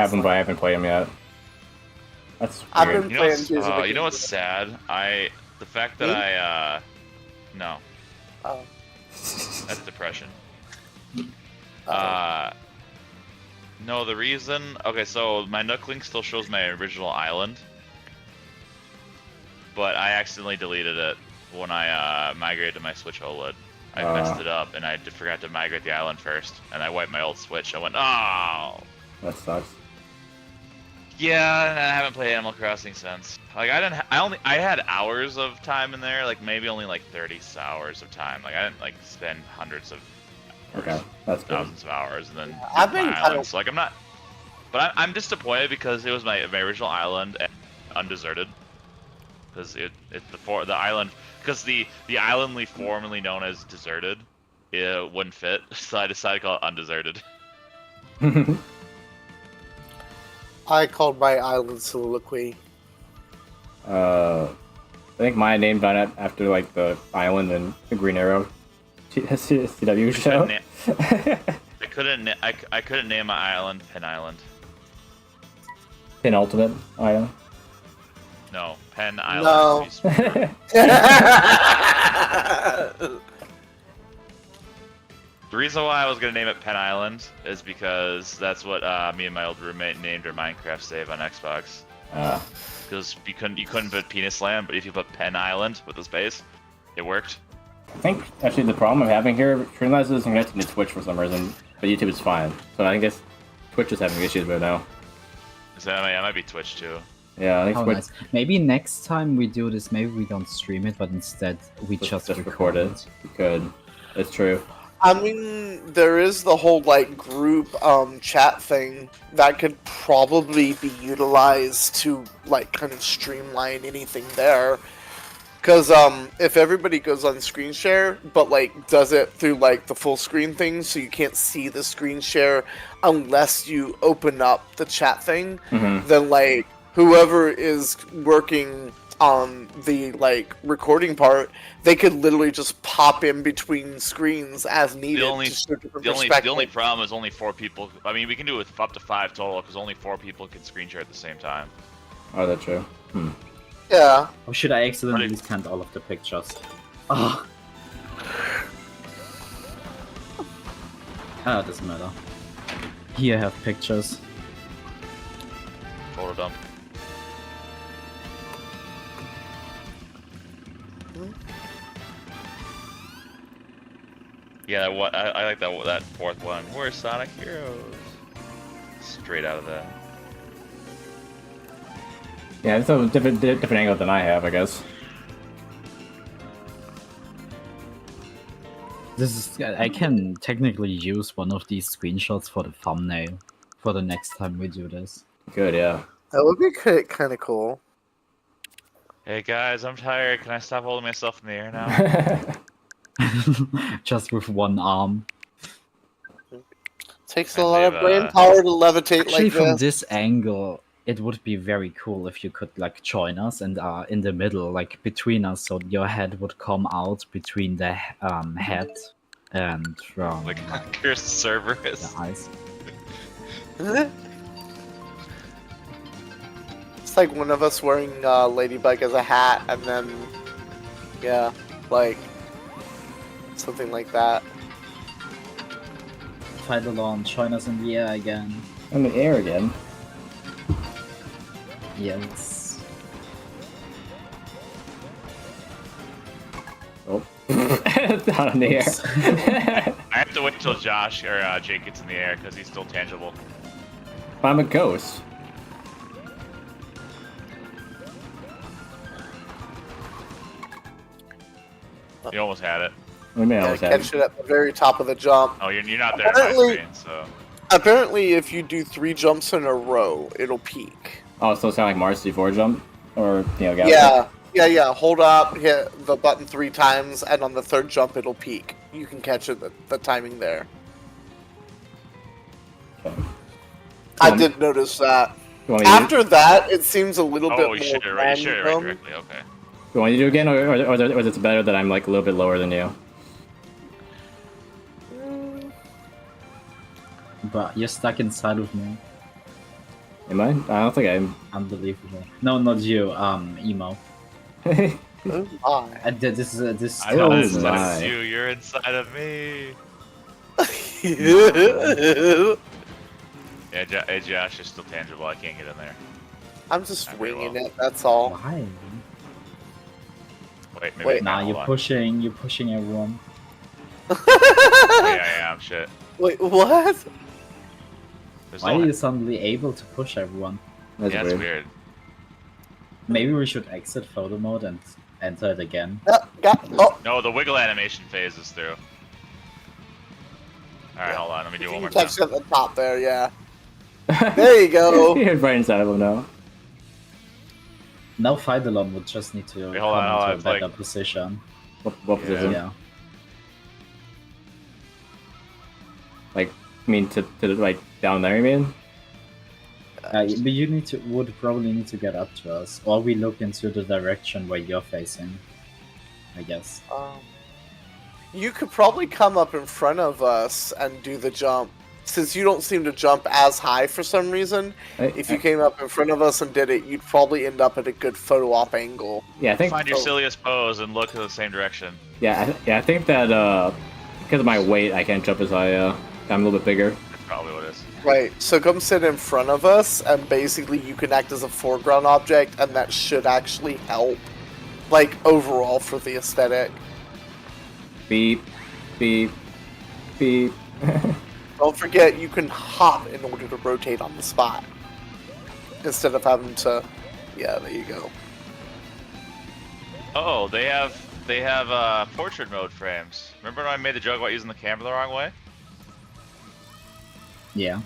have them, but I haven't played them yet. That's weird. I've been You playing know, Gears of you know what's sad? The fact that Me? no, Oh. that's depression. Uh-oh. No, the reason. Okay, so my Nook link still shows my original island, but I accidentally deleted it when I migrated to my Switch OLED. I messed it up, and I forgot to migrate the island first, and I wiped my old Switch. I went, oh. That sucks. Yeah, and I haven't played Animal Crossing since. Like I had hours of time in there, like maybe only like 30 hours of time. Like I didn't like spend hundreds of Okay, that's good. thousands of hours, and then I've my been island. So like I'm not, but I'm disappointed because it was my original island and undeserted. Because the island, because the island formerly known as deserted, it wouldn't fit, so I decided to call it undeserted. I called my island Soliloquy. I think mine named on it after like the island and the Green Arrow CW show. I couldn't name my island Pen Island. Penultimate island. No, Pen Island. No. The reason why I was gonna name it Pen Island is because that's what me and my old roommate named our Minecraft save on Xbox. Because you couldn't put Penis Land, but if you put Pen Island with a space, it worked. I think actually the problem I'm having here, Trinlight isn't connecting to Twitch for some reason, but YouTube is fine. So I guess Twitch is having issues with it now. So that might be Twitch too. Yeah, I think Twitch. Nice. Maybe next time we do this, maybe we don't stream it, but instead we just record it. We could. It's true. I mean, there is the whole like group chat thing that could probably be utilized to like kind of streamline anything there. Because if everybody goes on screen share, but like does it through like the full screen thing, so you can't see the screen share unless you open up the chat thing, then like whoever is working on the like recording part, they could literally just pop in between screens as needed. The only problem is only 4 people. I mean, we can do it with up to 5 total because only 4 people can screen share at the same time. Oh, that's true. Yeah. Or should I accidentally send all of the pictures? Oh. Ah, it doesn't matter. Here I have pictures. Photo dump. Yeah, I like that 4th one. We're Sonic Heroes. Straight out of that. Yeah, it's a different angle than I have, I guess. I can technically use one of these screenshots for the thumbnail for the next time we do this. Good, yeah. That would be kind of cool. Hey guys, I'm tired. Can I stop holding myself in the air now? Just with one arm. Takes a lot of brain power to levitate Actually, like from this. this angle, it would be very cool if you could like join us and in the middle, like between us, so your head would come out between the head and like cursed Cerberus. The eyes. It's like one of us wearing Ladybug as a hat, and then yeah, like something like that. Fight along, join us in the air again. In the air again? Yes. Oh. Down in the air. I have to wait until Josh or Jake gets in the air because he's still tangible. I'm a ghost. You almost had it. We may Yeah, almost have catch it at the very top of the jump. Oh, you're not there on my screen, so. Apparently, if you do 3 jumps in a row, it'll peak. Oh, so it's kind of like Mars C4 jump? Or, you know, Yeah. Hold up, hit the button 3 times, and on the 3rd jump, it'll peak. You can catch it the timing there. Okay. I did notice that. You want me to After that, it seems a little bit Oh, more you should have right random. correctly, okay. You want me to do it again, or is it better that I'm like a little bit lower than you? But you're stuck inside of me. Am I? I don't think I'm. Unbelievable. No, not you. Emo. Oh my. This I'm not Oh inside my. of you. You're inside of me. Yeah, hey, Josh, is still tangible. I can't get in there. I'm just Okay, winging well. it, that's all. Why? Wait, maybe. Wait. Nah, hold you're on. pushing. You're pushing everyone. Oh, yeah, I am. Shit. Wait, what? There's Why no. are you suddenly able to push everyone? That's Yeah, weird. it's weird. Maybe we should exit photo mode and enter it again. Oh, No, the wiggle animation phase is through. Alright, hold on. Let me do you one can more time. catch it at the top there, yeah. There you go. You're right inside of him now. Now Fidelon would just need to Wait, hold on, come into a it's better like- position. What position? Yeah. Like, I mean, to like down there. You mean? But you would probably need to get up to us, or we look into the direction where you're facing. I guess. You could probably come up in front of us and do the jump. Since you don't seem to jump as high for some reason, if you came up in front of us and did it, you'd probably end up at a good photo op angle. Yeah, I think. Find your silliest pose and look in the same direction. Yeah, I think that because of my weight, I can't jump as high. I'm a little bit bigger. That's probably what it is. Right, so come sit in front of us, and basically you can act as a foreground object, and that should actually help, like, overall for the aesthetic. Beep, beep, beep. Don't forget, you can hop in order to rotate on the spot. Instead of having to... Yeah, there you go. Oh, they have portrait mode frames. Remember when I made the joke about using the camera the wrong way? Yeah.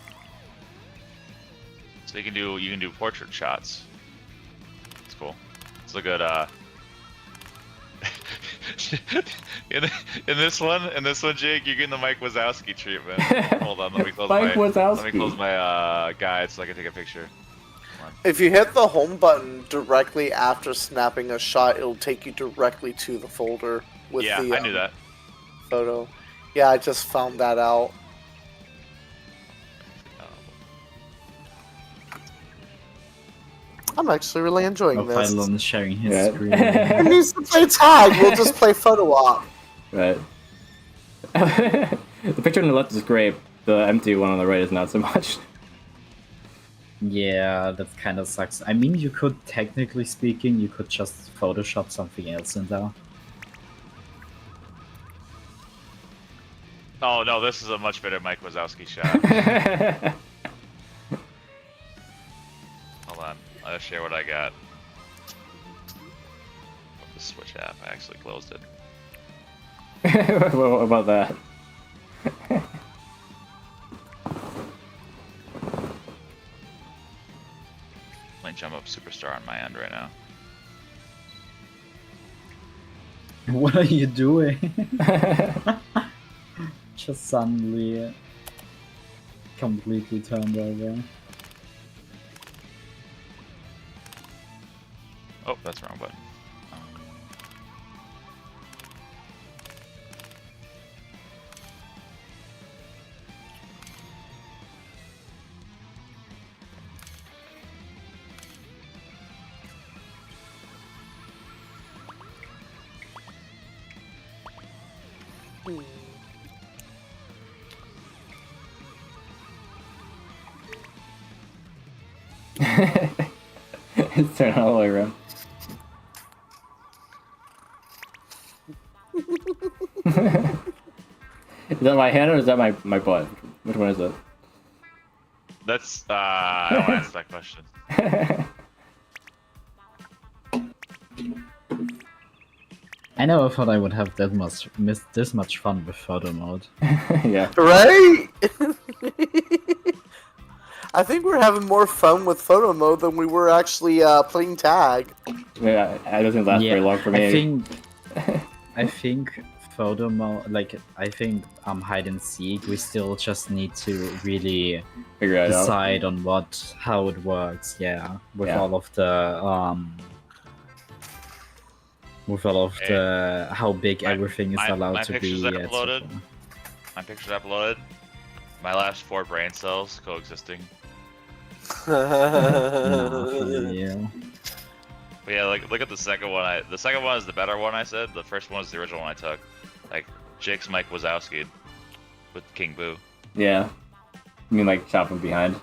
So you can do portrait shots. It's cool. It's a good in this one, Jake, you're getting the Mike Wazowski treatment. Hold on, let me close Mike Wazowski. Let me close my guide so I can take a picture. If you hit the home button directly after snapping a shot, it'll take you directly to the folder with Yeah, the I knew that. photo. Yeah, I just found that out. I'm actually really enjoying Oh, this. Fidelon is sharing his Yeah. screen. Who needs to play tag? We'll just play photo op. Right. The picture on the left is great. The empty one on the right is not so much. Yeah, that kind of sucks. I mean, you could, technically speaking, you could just Photoshop something else in there. Oh no, this is a much better Mike Wazowski shot. Hold on, I'll share what I got. The Switch app, I actually closed it. What about that? Might jump up Superstar on my end right now. What are you doing? Just suddenly completely turned over. Oh, that's the wrong button. It's turned all the way around. Is that my hand or is that my butt? Which one is it? That's I don't want to answer that question. I never thought I would have this much fun with photo mode. Yeah. Right? I think we're having more fun with photo mode than we were actually playing tag. Yeah, it doesn't last very long for me. I think photo mode, I think hide and seek, we still just need to really Figure it out. decide on how it works. Yeah, with Yeah. all of the how big everything is allowed my to pictures be. I uploaded. etc. My pictures uploaded. My last 4 brain cells coexisting. Nah, for real. But yeah, like look at the second one. The second one is the better one. I said the first one is the original one I took. Like Jake's Mike Wazowski with King Boo. Yeah. You mean like shot from behind?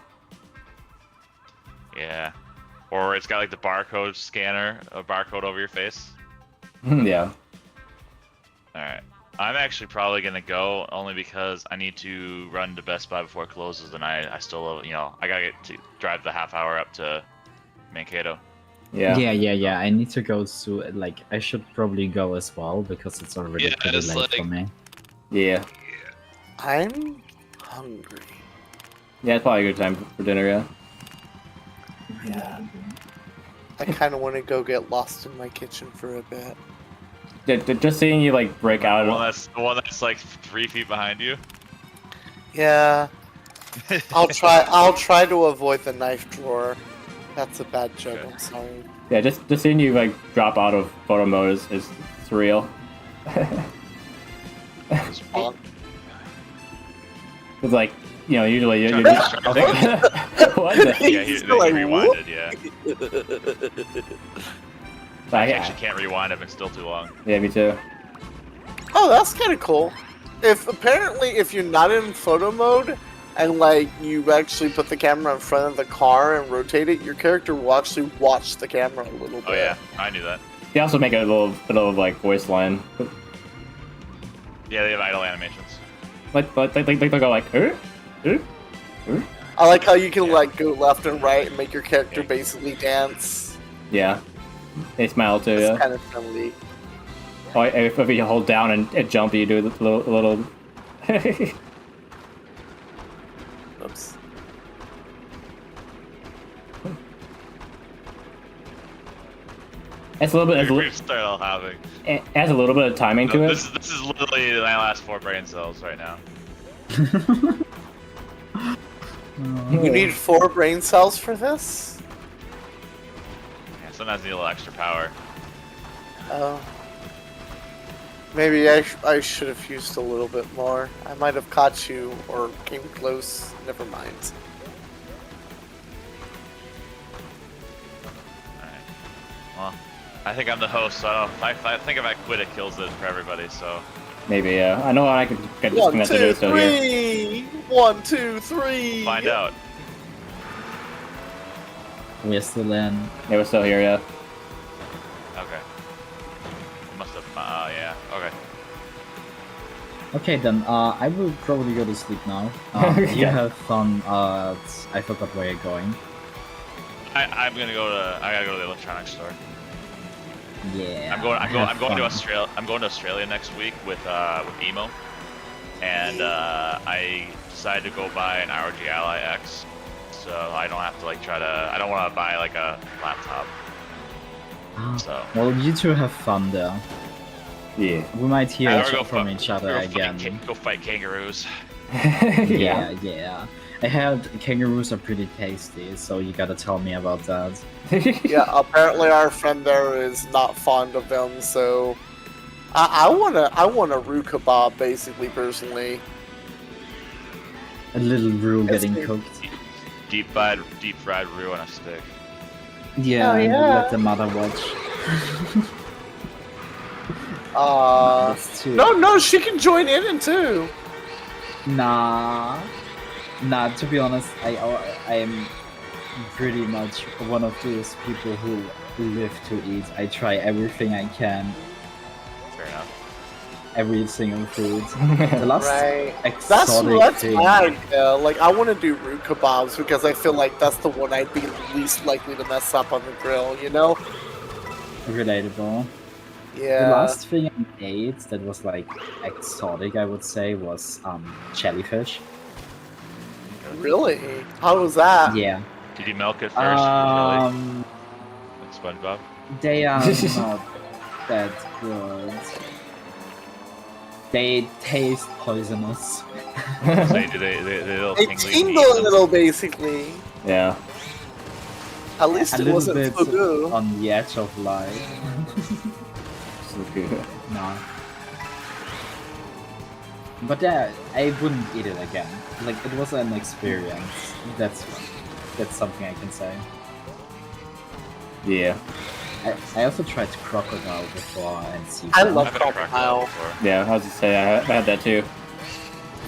Yeah. Or it's got like the barcode scanner, a barcode over your face. Yeah. Alright. I'm actually probably gonna go only because I need to run to Best Buy before it closes, and I still, I gotta get to drive the half hour up to Mankato. Yeah. Yeah. I need to go to like I should probably go as well because it's already Yeah, pretty it's late for like- me. Yeah. I'm hungry. Yeah, it's probably a good time for dinner, yeah. Yeah. I kind of want to go get lost in my kitchen for a bit. Just seeing you like break out The of one that's like 3 feet behind you. Yeah. I'll try to avoid the knife drawer. That's a bad joke. Okay. I'm sorry. yeah, just seeing you like drop out of photo mode is surreal. Bonk. It's like, usually you're Trying just... to distract what the... Yeah, He's he like, rewinded. Yeah, I Yeah, actually can't rewind if it's still too long. yeah, me too. Oh, that's kind of cool. If you're not in photo mode and like you actually put the camera in front of the car and rotate it, your character will actually watch the camera a little bit. Oh yeah, I knew that. They also make a little bit of like voice line. Yeah, they have idle animations. Like they go like, I like how you can Yeah. like go left and right and make your character basically dance. Yeah. They smile too, It's yeah. kind of friendly. Oh, if you hold down and jump, you do a little... Oops. It's a little bit... We've started all having. It has a little bit of timing to No, it. this is literally my last 4 brain cells right now. You need 4 brain cells for this? Yeah, sometimes you need a little extra power. Oh. Maybe I should have used a little bit more. I might have caught you or came close. Never mind. Alright. Well, I think I'm the host, so I think if I quit, it kills it for everybody. So Maybe, yeah. I know I could get this 1, thing 2, to do still here. 3. 1, 2, 3. find out. We're still in. They were still here, yeah. Okay. Must have. Yeah. Okay. Okay then, I will probably go to sleep now. You Yeah. have fun. I forgot where you're going. I'm gonna go to. I gotta go to the electronics store. Yeah. I'm going have to fun. Australia. I'm going to Australia next week with Emo, and I decided to go buy an ROG Ally X, so I don't have to like try to. I don't want to buy like a laptop. So Well, you two have fun there. Yeah. We might hear Or go from fu- each other go again. Go fight kangaroos. Yeah. I heard kangaroos are pretty tasty, so you gotta tell me about that. Yeah, apparently our friend there is not fond of them, so I want a roux kebab basically personally. A little roux It's getting good. cooked. Deep fried roux on a stick. Yeah, Oh, and yeah. let the mother watch. That's too- No, she can join in too. Nah, to be honest, I am pretty much one of those people who live to eat. I try everything I can, Fair enough. every single food. The last Right. exotic That's thing. my idea. Like I want to do roux kebabs because I feel like that's the one I'd be least likely to mess up on the grill. You know? Relatable. Yeah. The last thing I ate that was like exotic, I would say, was jellyfish. Really? How was that? Yeah. Did you milk it first? Really? Like SpongeBob. They are not that good. They taste poisonous. So they little They tingly tingle a little, basically. Yeah. At least A it little wasn't bit fugu. on the edge of life. So good. No. But I wouldn't eat it again. Like, it was an experience. That's That's something I can say. Yeah. I also tried crocodile before and sea. I I've love had a crocodile crocodile. before. Yeah, I was just say I had that too.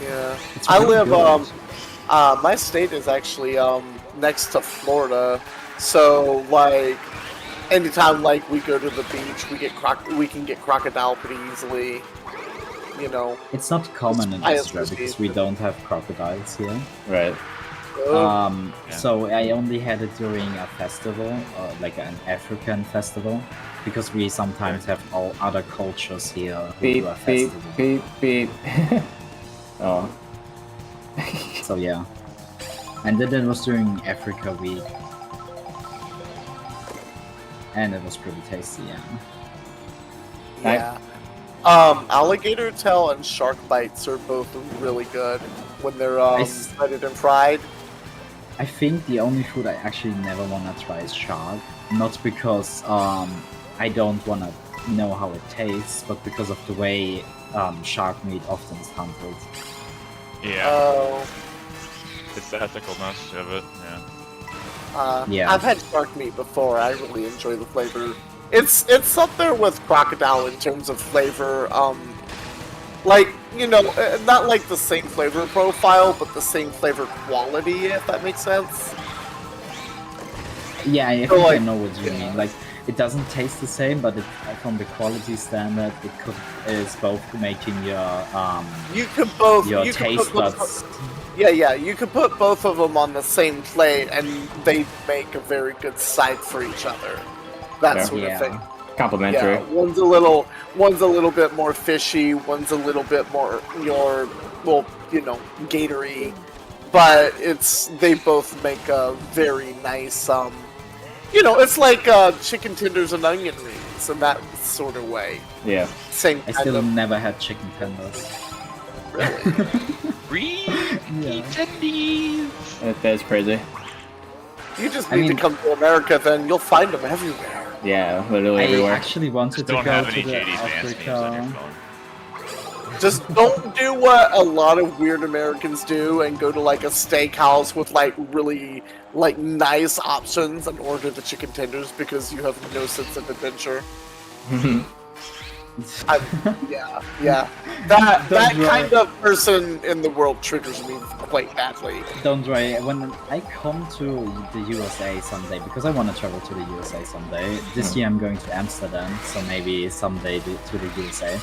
Yeah. It's I really live good. my state is actually next to Florida. So like anytime like we go to the beach, we can get crocodile pretty easily. You know. It's not common in I Austria because we associate don't have crocodiles here. Right. Oh, Yeah. So I only had it during a festival, like an African festival, because we sometimes have all other cultures here who Beep, do a beep, festival. beep, beep. Oh. So yeah, and then it was during Africa Week, and it was pretty tasty. Yeah. yeah. Alligator tail and shark bites are both really good when they're breaded and fried. I think the only food I actually never wanna try is shark, not because I don't wanna know how it tastes, but because of the way shark meat often is handled. Yeah. Oh, It's the ethicalness of it. Yeah. Yeah. I've had shark meat before. I really enjoy the flavor. It's up there with crocodile in terms of flavor. Like, you know, not like the same flavor profile, but the same flavor quality, if that makes sense. Yeah, I So, think I like, know what you mean. Like, it doesn't taste the same, but from the quality standard, is both making your You could both. your You could taste put both, buds. yeah. You could put both of them on the same plate, and they make a very good side for each other. That Yeah. sort of thing. Yeah, Complimentary. Yeah, one's a little bit more fishy, one's a little bit more gatory, but they both make a very nice it's like chicken tenders and onion rings in that sort of way. Yeah. Same I kind still of never had chicken tenders. really. Yeah. That's crazy. You just I need to mean- come to America, then you'll find them everywhere. Yeah, literally I everywhere. actually wanted Just to don't go have to any the JD's Vance memes on your Africa. phone. Just don't do what a lot of weird Americans do and go to like a steakhouse with like really like nice options and order the chicken tenders because you have no sense of adventure. Yeah. That Don't worry. kind of person in the world triggers me quite badly. Don't worry, when I come to the USA someday, because I want to travel to the USA someday. This year I'm going to Amsterdam, so maybe someday to the USA.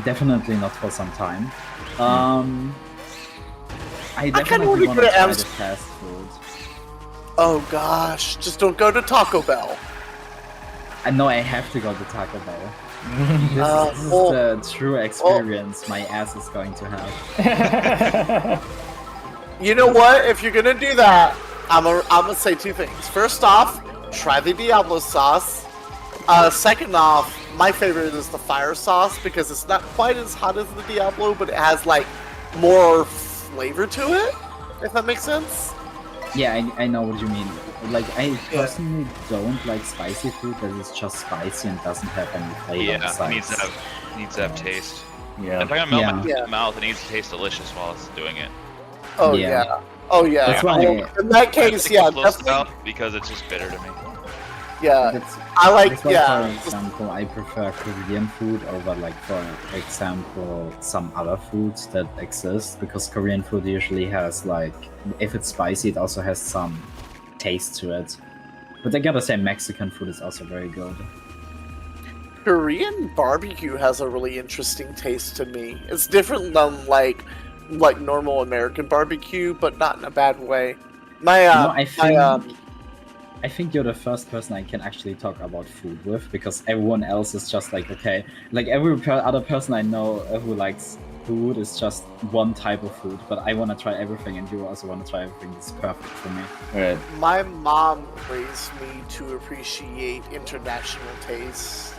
Definitely not for some time. I kinda definitely wanna want go to to try the Amst- fast food. Oh gosh, just don't go to Taco Bell. I know I have to go to Taco Bell. This is well- the true experience my ass is going to have. You know what? If you're gonna do that, I'm gonna say two things. First off, try the Diablo sauce. Second off, my favorite is the fire sauce because it's not quite as hot as the Diablo, but it has like more flavor to it. If that makes sense. Yeah, I know what you mean. Like, I personally don't like spicy food that is just spicy and doesn't have any flavor Yeah, it besides. needs to have taste. Yeah. If I'm gonna melt Yeah. my mouth, it needs to taste delicious while it's doing it. Oh Yeah. yeah. Oh yeah. That's why Well, in that case, I yeah, like the close definitely. out because it's just bitter to me. Yeah, That's, I like. that's why, Yeah, for example, I prefer Korean food over, like, for example, some other foods that exist, because Korean food usually has, like, if it's spicy, it also has some taste to it. But I gotta say, Mexican food is also very good. Korean barbecue has a really interesting taste to me. It's different than like normal American barbecue, but not in a bad way. I think you're the first person I can actually talk about food with, because everyone else is just like, okay, like every other person I know who likes food is just one type of food, but I want to try everything, and you also want to try everything. It's perfect for me. Right. My mom raised me to appreciate international tastes.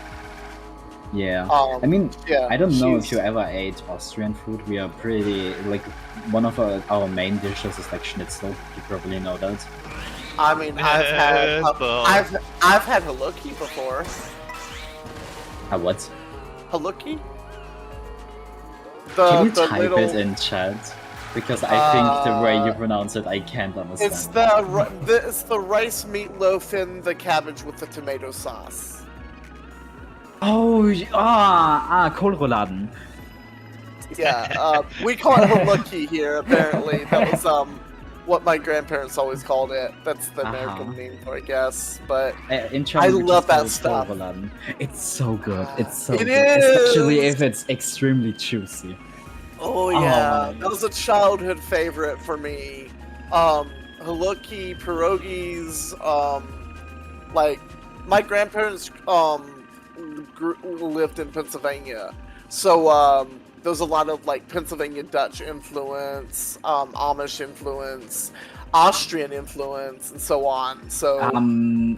Yeah. Um, I mean, yeah, I don't know if she's- you ever ate Austrian food. We are pretty, like, one of our main dishes is like schnitzel. You probably know that. I mean, I've had Schnitzel. I've had haluki before. What? Haluki? Can you The type little it in chat? Because I think the way you pronounce it, I can't understand. It's the rice meatloaf and the cabbage with the tomato sauce. Oh, Kohlrouladen. Yeah, we call it haluki here. Apparently, that was what my grandparents always called it. That's the American name for it, I guess. But In German, we love just call that it stuff. Kohlrouladen. It's so good. It's so It good, especially is! if it's extremely juicy. Oh yeah, my that was a childhood favorite for me. Haluki, pierogies. Like my grandparents lived in Pennsylvania, so there was a lot of like Pennsylvania Dutch influence, Amish influence, Austrian influence, and so on. So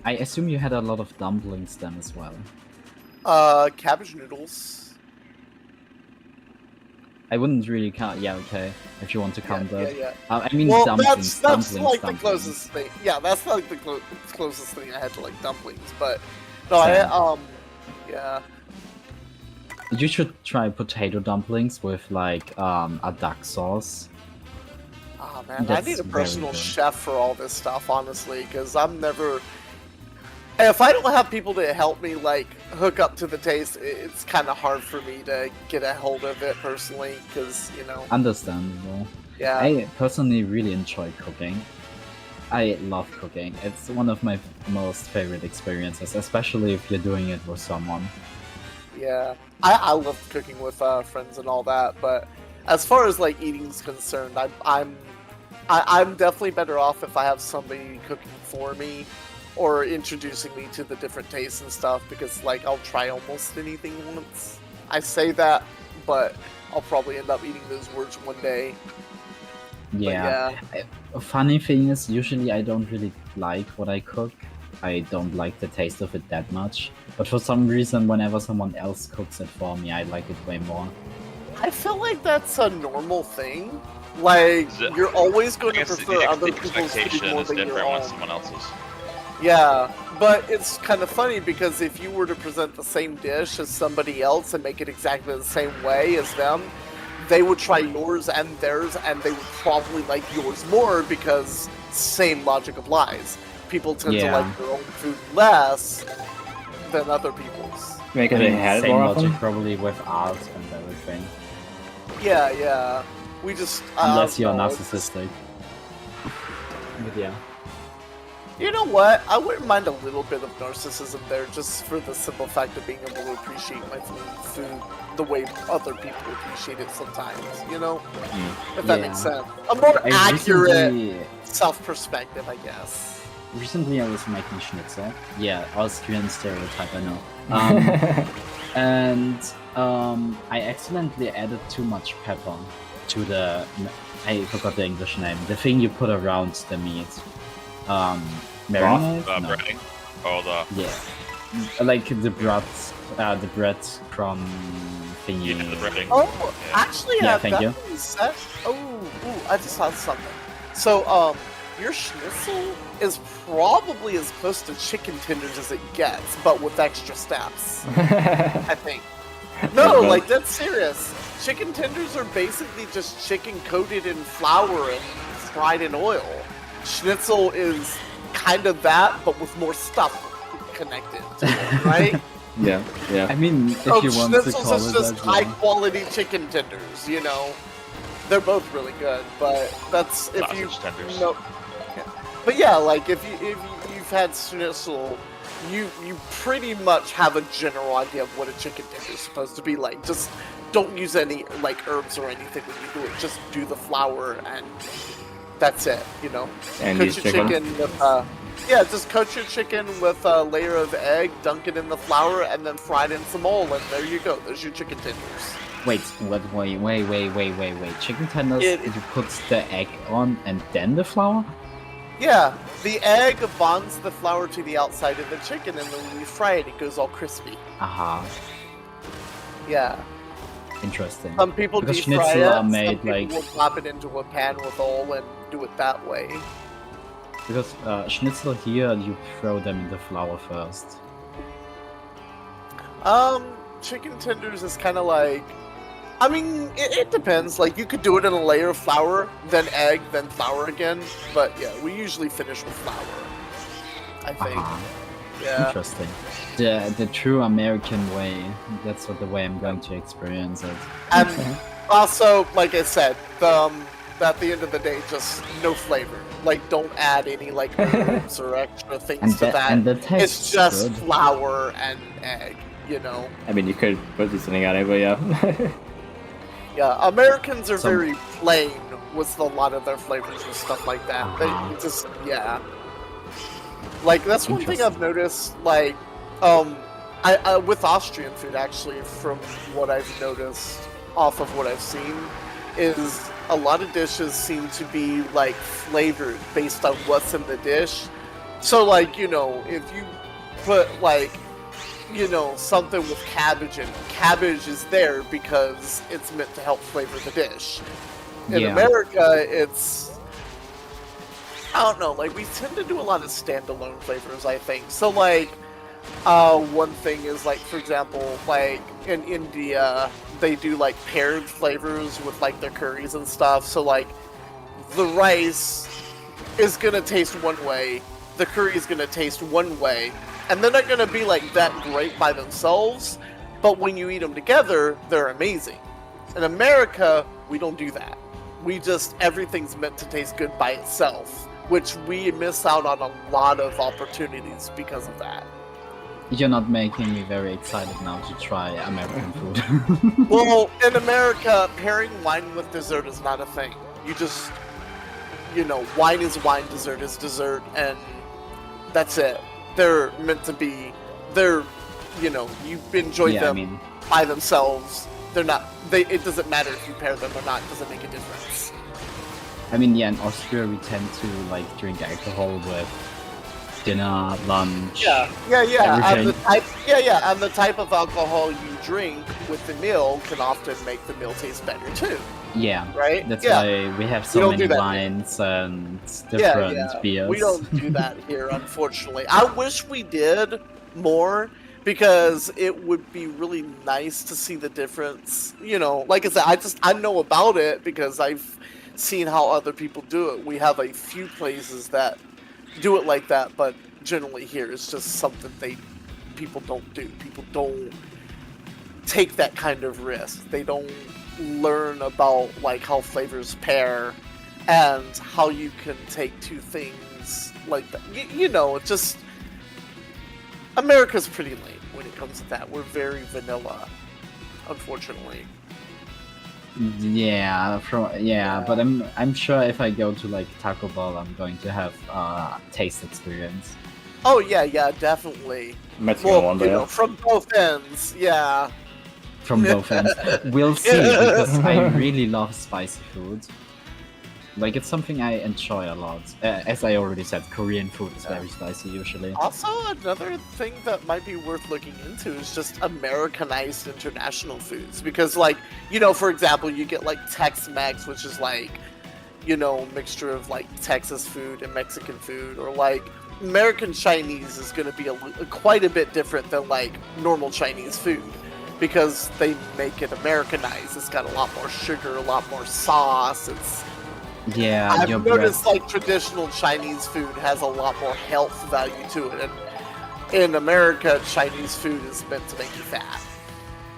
I assume you had a lot of dumplings then as well. cabbage noodles. I wouldn't really count. Yeah, okay. If you want to count that. Yeah. I mean Well, dumplings. that's dumplings, like dumplings. the closest thing. Yeah, that's like the closest thing I had to like dumplings. But no, Same. yeah. You should try potato dumplings with like a duck sauce. Oh man, I That's need a very personal good. chef for all this stuff, honestly, because I'm never. If I don't have people to help me like hook up to the taste, it's kind of hard for me to get a hold of it personally, because Understandable. yeah. I personally really enjoy cooking. I love cooking. It's one of my most favorite experiences, especially if you're doing it with someone. Yeah, I love cooking with friends and all that, but as far as like eating's concerned, I'm definitely better off if I have somebody cooking for me or introducing me to the different tastes and stuff, because like I'll try almost anything once. I say that, but I'll probably end up eating those words one day. Yeah. A funny thing is, usually I don't really like what I cook. I don't like the taste of it that much. But for some reason, whenever someone else cooks it for me, I like it way more. I feel like that's a normal thing. Like you're always going to prefer other the people's food expectation more is than your different when own. someone else's. Yeah, but it's kind of funny because if you were to present the same dish as somebody else and make it exactly the same way as them, they would try yours and theirs, and they would probably like yours more because same logic applies. People tend to Yeah. like their own food less than other people's. Because they had it Same more logic often. probably with art and everything. Yeah. We just Unless you're no, narcissistic. But yeah. You know what? I wouldn't mind a little bit of narcissism there, just for the simple fact of being able to appreciate my food the way other people appreciate it sometimes, you know? If that makes Yeah. sense. A more I accurate self-perspective, I guess. Recently I was making schnitzel. Yeah, Austrian stereotype, I know. And I accidentally added too much pepper to the... I forgot the English name. The thing you put around the meat. Marinade? No. Breading. Oh, the Yeah. Like the bread from thingy. you did the breading. Oh, actually, Yeah, I've thank you. definitely said... I just saw something. So, your schnitzel is probably as close to chicken tenders as it gets, but with extra steps, I think. No, like, that's serious. Chicken tenders are basically just chicken coated in flour and fried in oil. Schnitzel is kind of that, but with more stuff connected to it, right? Yeah. I mean, if you want to Schnitzels call is it just that, high yeah. quality chicken tenders, you know. They're both really good, but that's if you Sausage tenders. know. Yeah. But yeah, like if you've had schnitzel, you pretty much have a general idea of what a chicken tender is supposed to be like. Just don't use any like herbs or anything when you do it. Just do the flour and that's it, you know. And Coat use your chicken with just coat your chicken with a layer of egg, dunk it in the flour, and then fry it in some oil, and there you go. There's your chicken tenders. Wait. Chicken tenders, It- you put the egg on and then the flour? Yeah, the egg bonds the flour to the outside of the chicken, and then when you fry it, it goes all crispy. Aha, Yeah. interesting. Some people Because deep fry schnitzel it. are made, some people like- will pop it into a pan with oil and do it that way. Because schnitzel here, you throw them in the flour first. Chicken tenders is kind of like I mean, it depends. Like, you could do it in a layer of flour, then egg, then flour again. But yeah, we usually finish with flour, I think. Yeah. Interesting. The true American way. That's what the way I'm going to experience it. And also, like I said, at the end of the day, just no flavor. Like, don't add any like herbs or extra things to that. And the taste It's just good. flour and egg. You know. I mean, you could put something on it, but yeah. Yeah, Americans are Some- very plain with a lot of their flavors and stuff like that. Uh-huh. They just, yeah. Like, that's one thing I've noticed, like, I with Austrian food, actually, from what I've noticed off of what I've seen, is a lot of dishes seem to be, like, flavored based on what's in the dish. So, like, you know, if you put, like, you know, something with cabbage in it, cabbage is there because it's meant to help flavor the dish. In Yeah. America, it's, I don't know, like, we tend to do a lot of standalone flavors, I think. So, like, one thing is, like, for example, like, in India, they do, like, paired flavors with, like, their curries and stuff. So, like, the rice is gonna taste one way, the curry is gonna taste one way, and they're not gonna be, like, that great by themselves, but when you eat them together, they're amazing. In America, we don't do that. We just, everything's meant to taste good by itself, which we miss out on a lot of opportunities because of that. You're not making me very excited now to try American food. Well, in America, pairing wine with dessert is not a thing. You just, you know, wine is wine, dessert is dessert, and that's it. They're meant to be, they're, you know, you enjoy Yeah, I them mean- by themselves. They're not, it doesn't matter if you pair them or not, it doesn't make a difference. I mean, yeah, in Austria we tend to like drink alcohol with dinner, lunch. Yeah. And the Everything. and the type of alcohol you drink with the meal can often make the meal taste better too, Yeah. right? That's yeah. why we have We so don't do many that. wines and different beers. We don't do that here, unfortunately. I wish we did more because it would be really nice to see the difference. You know, like I said, I know about it because I've seen how other people do it. We have a few places that do it like that, but generally here it's just something people don't do. People don't take that kind of risk. They don't learn about like how flavors pair and how you can take two things like that. You know, it's just America's pretty lame when it comes to that. We're very vanilla, unfortunately. Yeah, but I'm sure if I go to like Taco Bell, I'm going to have taste experience Oh yeah, definitely. Mexican Well, one, you but know, yeah. from both ends, yeah. from both ends. We'll see, because I really love spicy food. Like, it's something I enjoy a lot. As I already said, Korean food is very spicy usually. Also, another thing that might be worth looking into is just Americanized international foods. Because, like, you know, for example, you get, like, Tex-Mex, which is, like, you know, mixture of, like, Texas food and Mexican food. Or, like, American Chinese is going to be quite a bit different than, like, normal Chinese food. Because they make it Americanized. It's got a lot more sugar, a lot more sauce. It's... Yeah, I've your noticed bread. like traditional Chinese food has a lot more health value to it, and in America, Chinese food is meant to make you fat.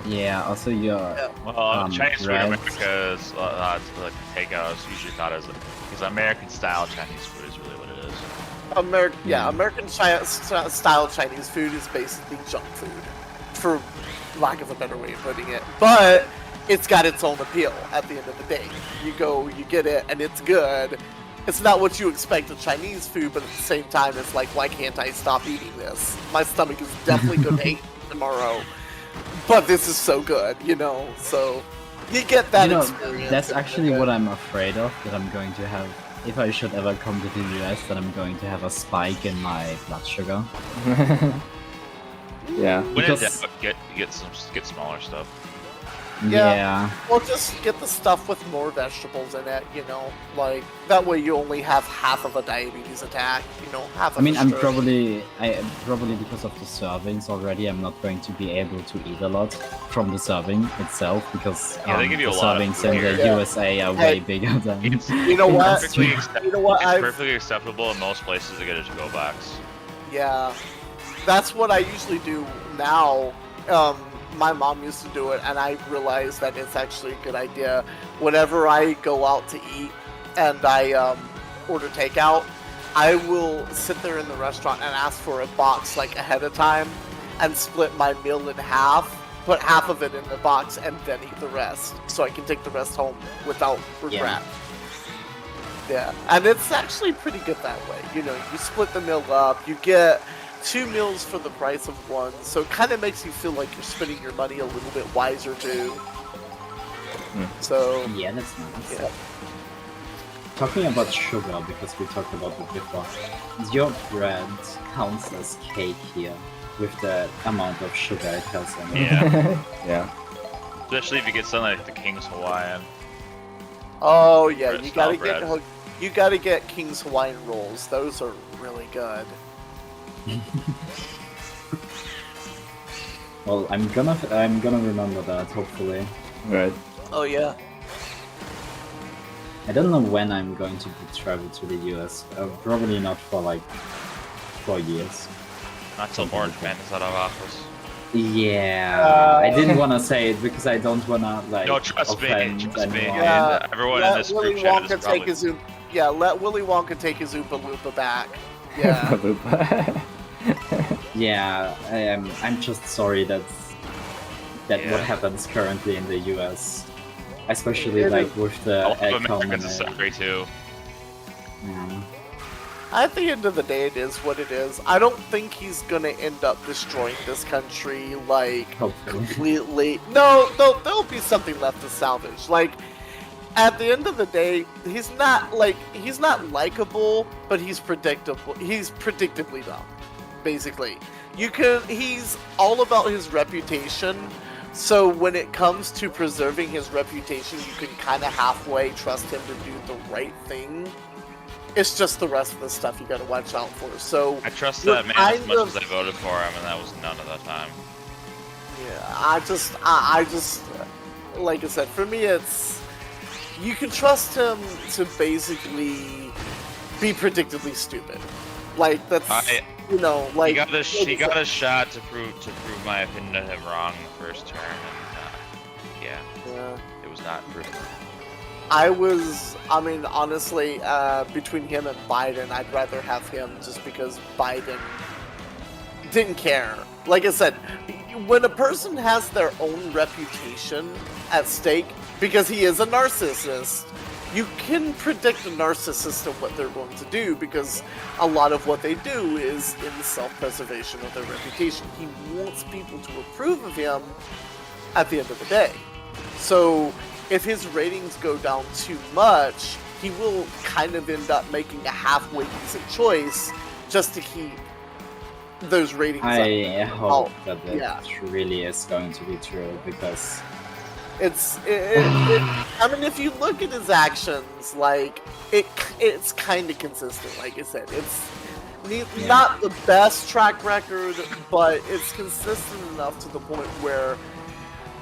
Yeah, also your Well, Chinese food in bread. America is like takeout. It's usually thought as because American style Chinese food is really what it is. American style Chinese food is basically junk food, for lack of a better way of putting it. But it's got its own appeal at the end of the day. You go, you get it, and it's good. It's not what you expect of Chinese food, but at the same time, it's like, why can't I stop eating this? My stomach is definitely going to ache tomorrow, but this is so good, you know? So you get that You know, experience. that's and actually it's what good. I'm afraid of, that I'm going to have, if I should ever come to the US, that I'm going to have a spike in my blood sugar. Yeah. When in Because- doubt, get smaller stuff. Yeah. Well, just get the stuff with more vegetables in it, you know, like that way you only have half of a diabetes attack, you know, half of I mean, a I'm stroke. probably because of the servings already, I'm not going to be able to eat a lot from the serving itself because Yeah, they give you the a lot of servings food in the here. USA are way bigger than. It's, You know it's what? perfectly You know what? it's perfectly acceptable in most places to get a to-go box. Yeah, that's what I usually do now. My mom used to do it, and I realized that it's actually a good idea. Whenever I go out to eat and I order takeout, I will sit there in the restaurant and ask for a box like ahead of time and split my meal in half, put half of it in the box, and then eat the rest, so I can take the rest home without regret. Yeah, and it's actually pretty good that way. You know, you split the meal up, you get 2 meals for the price of 1, so it kind of makes you feel like you're spending your money a little bit wiser too. So Yeah, that's nice. yeah. Talking about sugar, because we talked about it before, your bread counts as cake here with the amount of sugar it has in it. Yeah. Yeah. Especially if you get something like the King's Hawaiian. Oh yeah, Bread you style gotta get King's Hawaiian rolls. Those are really good. Well, I'm gonna remember that, hopefully. Right. Oh yeah. I don't know when I'm going to travel to the US. Probably not for like 4 years. Not till Orange Man is out of office. Yeah, I didn't want to say it because I don't want to like No, trust me, offend trust me. anyone. Yeah, And everyone in let this Willy group chat Wonka is take probably... his let Willy Wonka take his Oompa Loompa back. Yeah. Yeah, I'm just sorry that Yeah. what happens currently in the US, especially It like is- with the A lot of econ Americans are sorry too. yeah. At the end of the day, it is what it is. I don't think he's gonna end up destroying this country, like, Hopefully. completely. No, there'll be something left to salvage. Like, at the end of the day, he's not likable, but he's predictable. He's predictably dumb, basically. He's all about his reputation. So when it comes to preserving his reputation, you can kind of halfway trust him to do the right thing. It's just the rest of the stuff you gotta watch out for. So I trust you're that man as kind much of- as I voted for him, and that was none of the time. yeah, I just, like I said, for me, it's you can trust him to basically be predictably stupid. Like that's you know, like He got a like I said, shot to prove my opinion to him wrong in the first term, and yeah. it was not proven. I mean, honestly, between him and Biden, I'd rather have him just because Biden didn't care. Like I said, when a person has their own reputation at stake, because he is a narcissist, you can predict a narcissist and what they're going to do, because a lot of what they do is in the self-preservation of their reputation. He wants people to approve of him at the end of the day. So if his ratings go down too much, he will kind of end up making a halfway decent choice just to keep those ratings up. I hope that it yeah. really is going to be true because I mean, if you look at his actions, like it's kind of consistent. Like I said, it's not the best track record, but it's consistent enough to the point where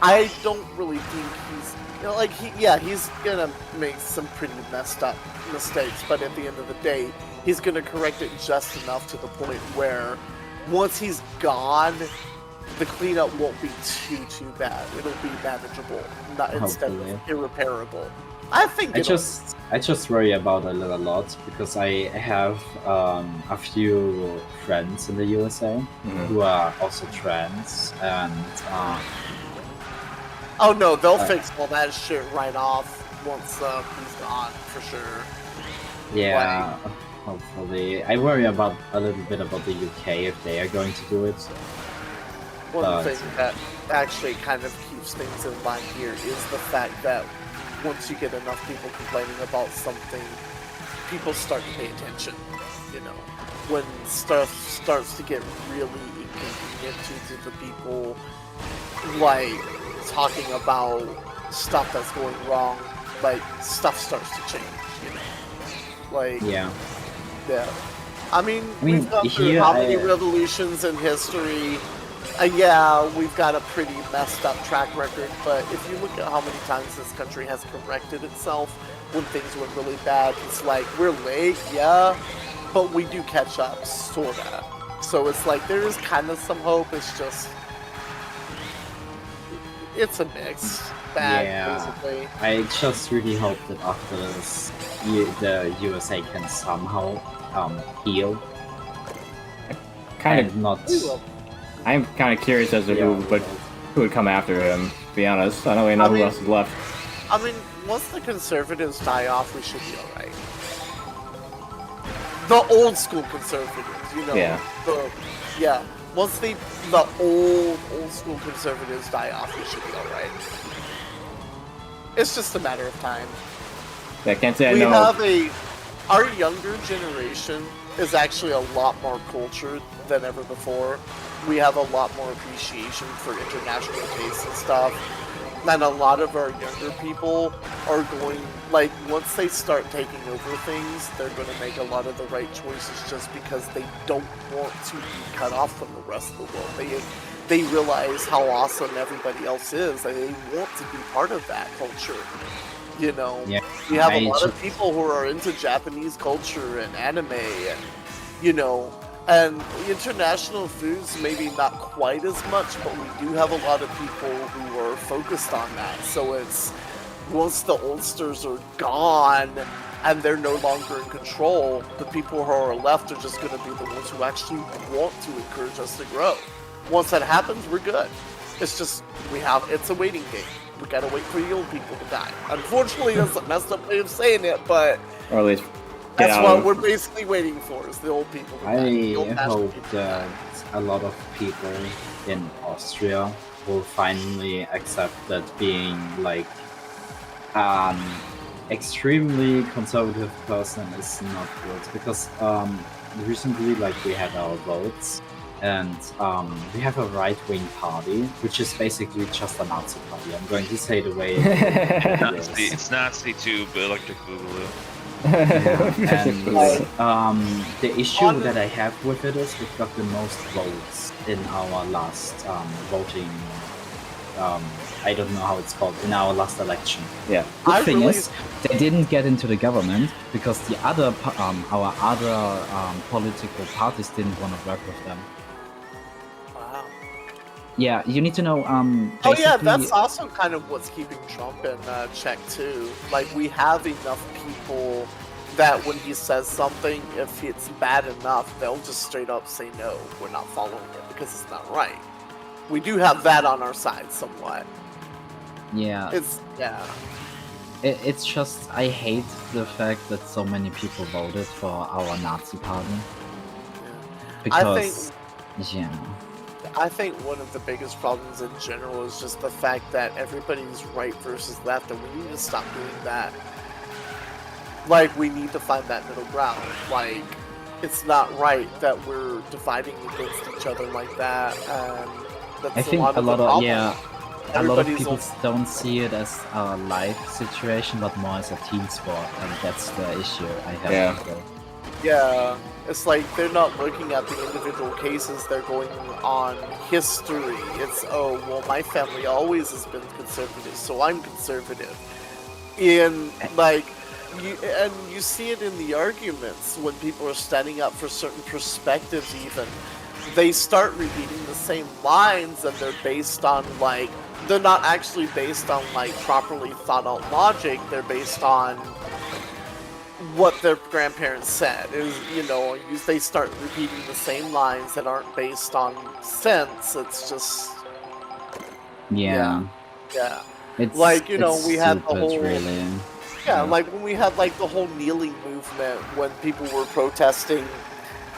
I don't really think he's, you know, like he's gonna make some pretty messed up mistakes, but at the end of the day, he's gonna correct it just enough to the point where once he's gone, the cleanup won't be too bad. It'll be manageable, not instead Hopefully. of irreparable. I think I just worry about it a lot because I have a few friends in the USA who are also trans, and oh no, they'll fix all that shit right off once he's gone for sure. yeah, hopefully. I worry about a little bit about the UK if they are going to do it. One thing that actually kind of keeps things in line here is the fact that once you get enough people complaining about something, people start to pay attention. You know, when stuff starts to get really inconvenient to the people, like talking about stuff that's going wrong, like stuff starts to change. Like Yeah. yeah. I mean, mean, we've gone through here how many I- revolutions in history. Yeah, we've got a pretty messed up track record, but if you look at how many times this country has corrected itself when things went really bad, it's like, we're late, yeah, but we do catch up, sorta. So it's like, there is kind of some hope, it's just... It's a mix. Bad, Yeah. basically. I just really hope that after this, the USA can somehow heal Kind and of. not. We will. I'm kind of curious as to Yeah, who would come after him. To be honest, I don't really know who else is left. I mean, once the conservatives die off, we should be alright. The old school conservatives, you know. Yeah. Yeah. Once the old school conservatives die off, we should be alright. It's just a matter of time. Yeah, I can't say I We know. have our younger generation is actually a lot more cultured than ever before. We have a lot more appreciation for international taste and stuff. And a lot of our younger people are going, like, once they start taking over things, they're going to make a lot of the right choices just because they don't want to be cut off from the rest of the world. They realize how awesome everybody else is, and they want to be part of that culture. You know, Yeah, we have a lot of people who are into Japanese culture and anime, and you know, and international foods maybe not quite as much, but we do have a lot of people who are focused on that. So it's once the oldsters are gone and they're no longer in control, the people who are left are just going to be the ones who actually want to encourage us to grow. Once that happens, we're good. It's just it's a waiting game. We gotta wait for the old people to die. Unfortunately, that's a messed up way of saying it, but Or at least that's what we're basically waiting for, is the old people to die. The old I fashioned hope people to that die. a lot of people in Austria will finally accept that being like an extremely conservative person is not good, because recently, like, we had our votes, and we have a right-wing party, which is basically just a Nazi party. I'm going to say the way it is. It's Nazi too, but Electric Boogaloo. Yeah, and the issue On- that I have with it is we've got the most votes in our last voting. I don't know how it's called, in our last election. Yeah. The I thing really- is, they didn't get into the government because the other our other political parties didn't want to work with them. Wow. Yeah, you need to know. Oh yeah, basically- that's also kind of what's keeping Trump in check too. Like, we have enough people that when he says something, if it's bad enough, they'll just straight up say no, we're not following it because it's not right. We do have that on our side somewhat. Yeah, it's just I hate the fact that so many people voted for our Nazi party because I think one of the biggest problems in general is just the fact that everybody's right versus left, and we need to stop doing that. Like, we need to find that middle ground. Like, it's not right that we're dividing against each other like that, and that's I think a lot of the problem. a lot of Everybody's people also- don't see it as a life situation, but more as a team sport, and that's the issue I have. Yeah. with it. Yeah, it's like they're not looking at the individual cases, they're going on history. It's, oh, well, my family always has been conservative, so I'm conservative. And, like, you see it in the arguments when people are standing up for certain perspectives even. They start repeating the same lines, and they're based on, like, they're not actually based on, like, properly thought out logic, they're based on what their grandparents said. They start repeating the same lines that aren't based on sense. It's just, Yeah. yeah. It's Like, we it's had the stupid, whole- really. Yeah, like when we had like the whole kneeling movement when people were protesting,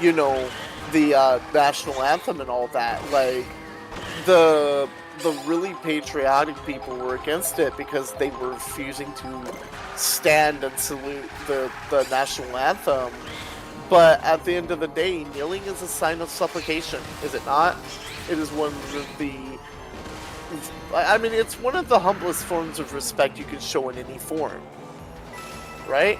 the national anthem and all that. Like the really patriotic people were against it because they were refusing to stand and salute the national anthem. But at the end of the day, kneeling is a sign of supplication, is it not? It is one of the I mean, it's one of the humblest forms of respect you can show in any form, right?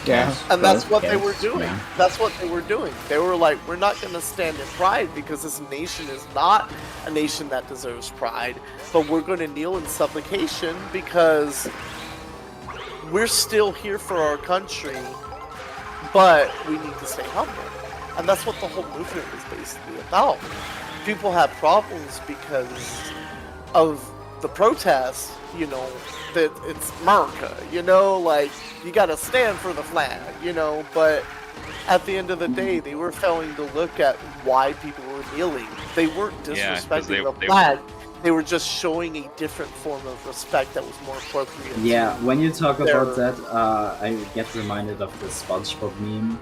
Yeah. And that's what they Yes, were doing. yeah. That's what they were doing. They were like, we're not going to stand in pride because this nation is not a nation that deserves pride, but we're going to kneel in supplication because we're still here for our country, but we need to stay humble. And that's what the whole movement was basically about. People have problems because of the protests, you know, that it's America, you know, like, you gotta stand for the flag, you know, but at the end of the day, they were failing to look at why people were kneeling. They weren't Yeah, 'cause disrespecting the they- flag, they were just showing a different form of respect that was more appropriate. Yeah, to when you talk about their- that, I get reminded of the SpongeBob meme,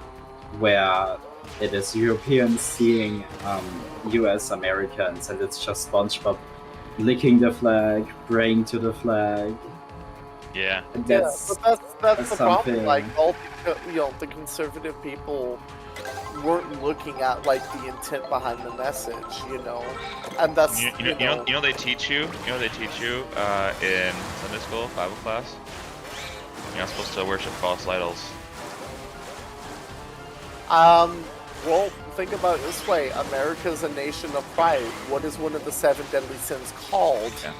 where it is Europeans seeing US Americans, and it's just SpongeBob licking the flag, praying to the flag. Yeah. And Yeah, that's but that's the problem. something- Like, all the conservative people weren't looking at like the intent behind the message, you know, and that's You know they teach you. You know they teach you in Sunday school, Bible class. You're not supposed to worship false idols. Well, think about it this way: America's a nation of pride. What is one of the 7 deadly sins called? Yeah.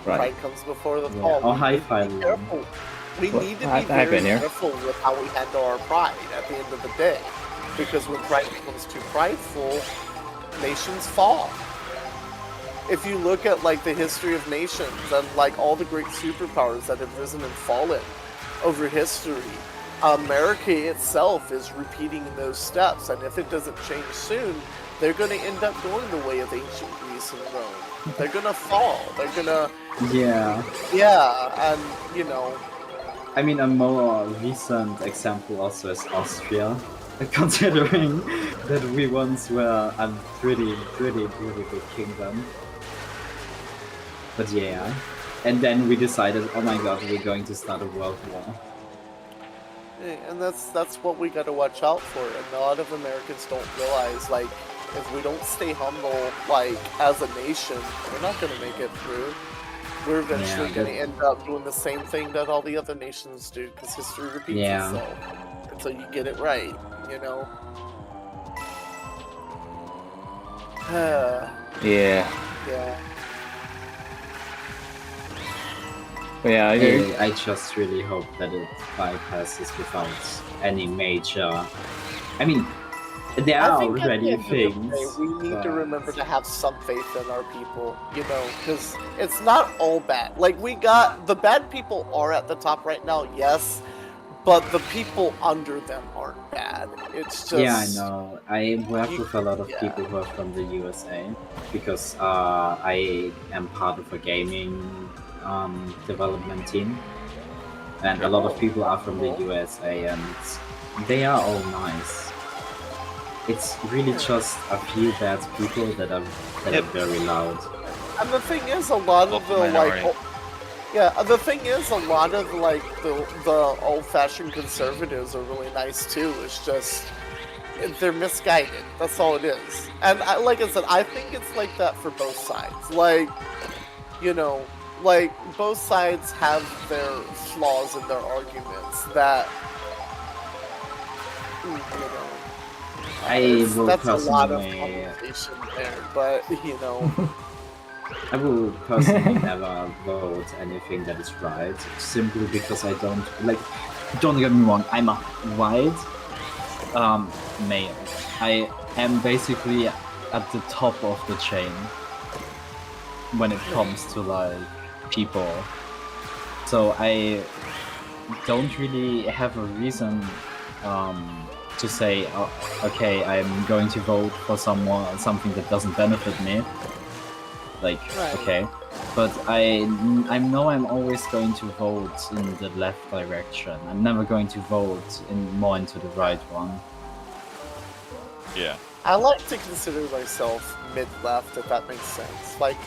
Right. Pride comes before the Yeah, fall. or We high need to be five. careful. We Well, need to be I've very been here. careful with how we handle our pride at the end of the day, because when pride becomes too prideful, nations fall. If you look at like the history of nations and like all the great superpowers that have risen and fallen over history, America itself is repeating those steps, and if it doesn't change soon, they're going to end up going the way of ancient Greece and Rome. They're going to fall. They're going to, yeah. and you know, I mean, a more recent example also is Austria, considering that we once were a pretty big kingdom. But yeah, and then we decided, oh my god, we're going to start a world war. and that's what we got to watch out for. And a lot of Americans don't realize, like, if we don't stay humble, like, as a nation, we're not going to make it through. We're eventually Yeah, going to end up doing the same thing that all the other nations do, because history repeats Yeah. itself until you get it right, you know? Yeah. Yeah. But yeah, I do. I just really hope that it bypasses without any major. I mean, there I are think at the already end of the things. day, we need to but- remember to have some faith in our people, you know, because it's not all bad. Like, we got the bad people are at the top right now, yes, but the people under them aren't bad. It's just Yeah, I know. I work You- with a lot of yeah. people who are from the USA because I am part of a gaming development team, and a lot of people are from the USA, and they are all nice. It's really just a few bad people that are very loud. And the thing is, a lot of the Vocal minority. like, the thing is, a lot of like the old-fashioned conservatives are really nice too. It's just they're misguided. That's all it is. And like I said, I think it's like that for both sides. Like, you know, like both sides have their flaws in their arguments that, you know. I will That's a lot of personally- conversation there, but you know. I will personally never vote anything that is right, simply because I don't like. Don't get me wrong, I'm a white male. I am basically at the top of the chain when it comes to like people. So I don't really have a reason to say, oh, okay, I'm going to vote for something that doesn't benefit me. Like, Right. okay, but I know I'm always going to vote in the left direction. I'm never going to vote more into the right one. Yeah. I like to consider myself mid-left, if that makes sense. Like,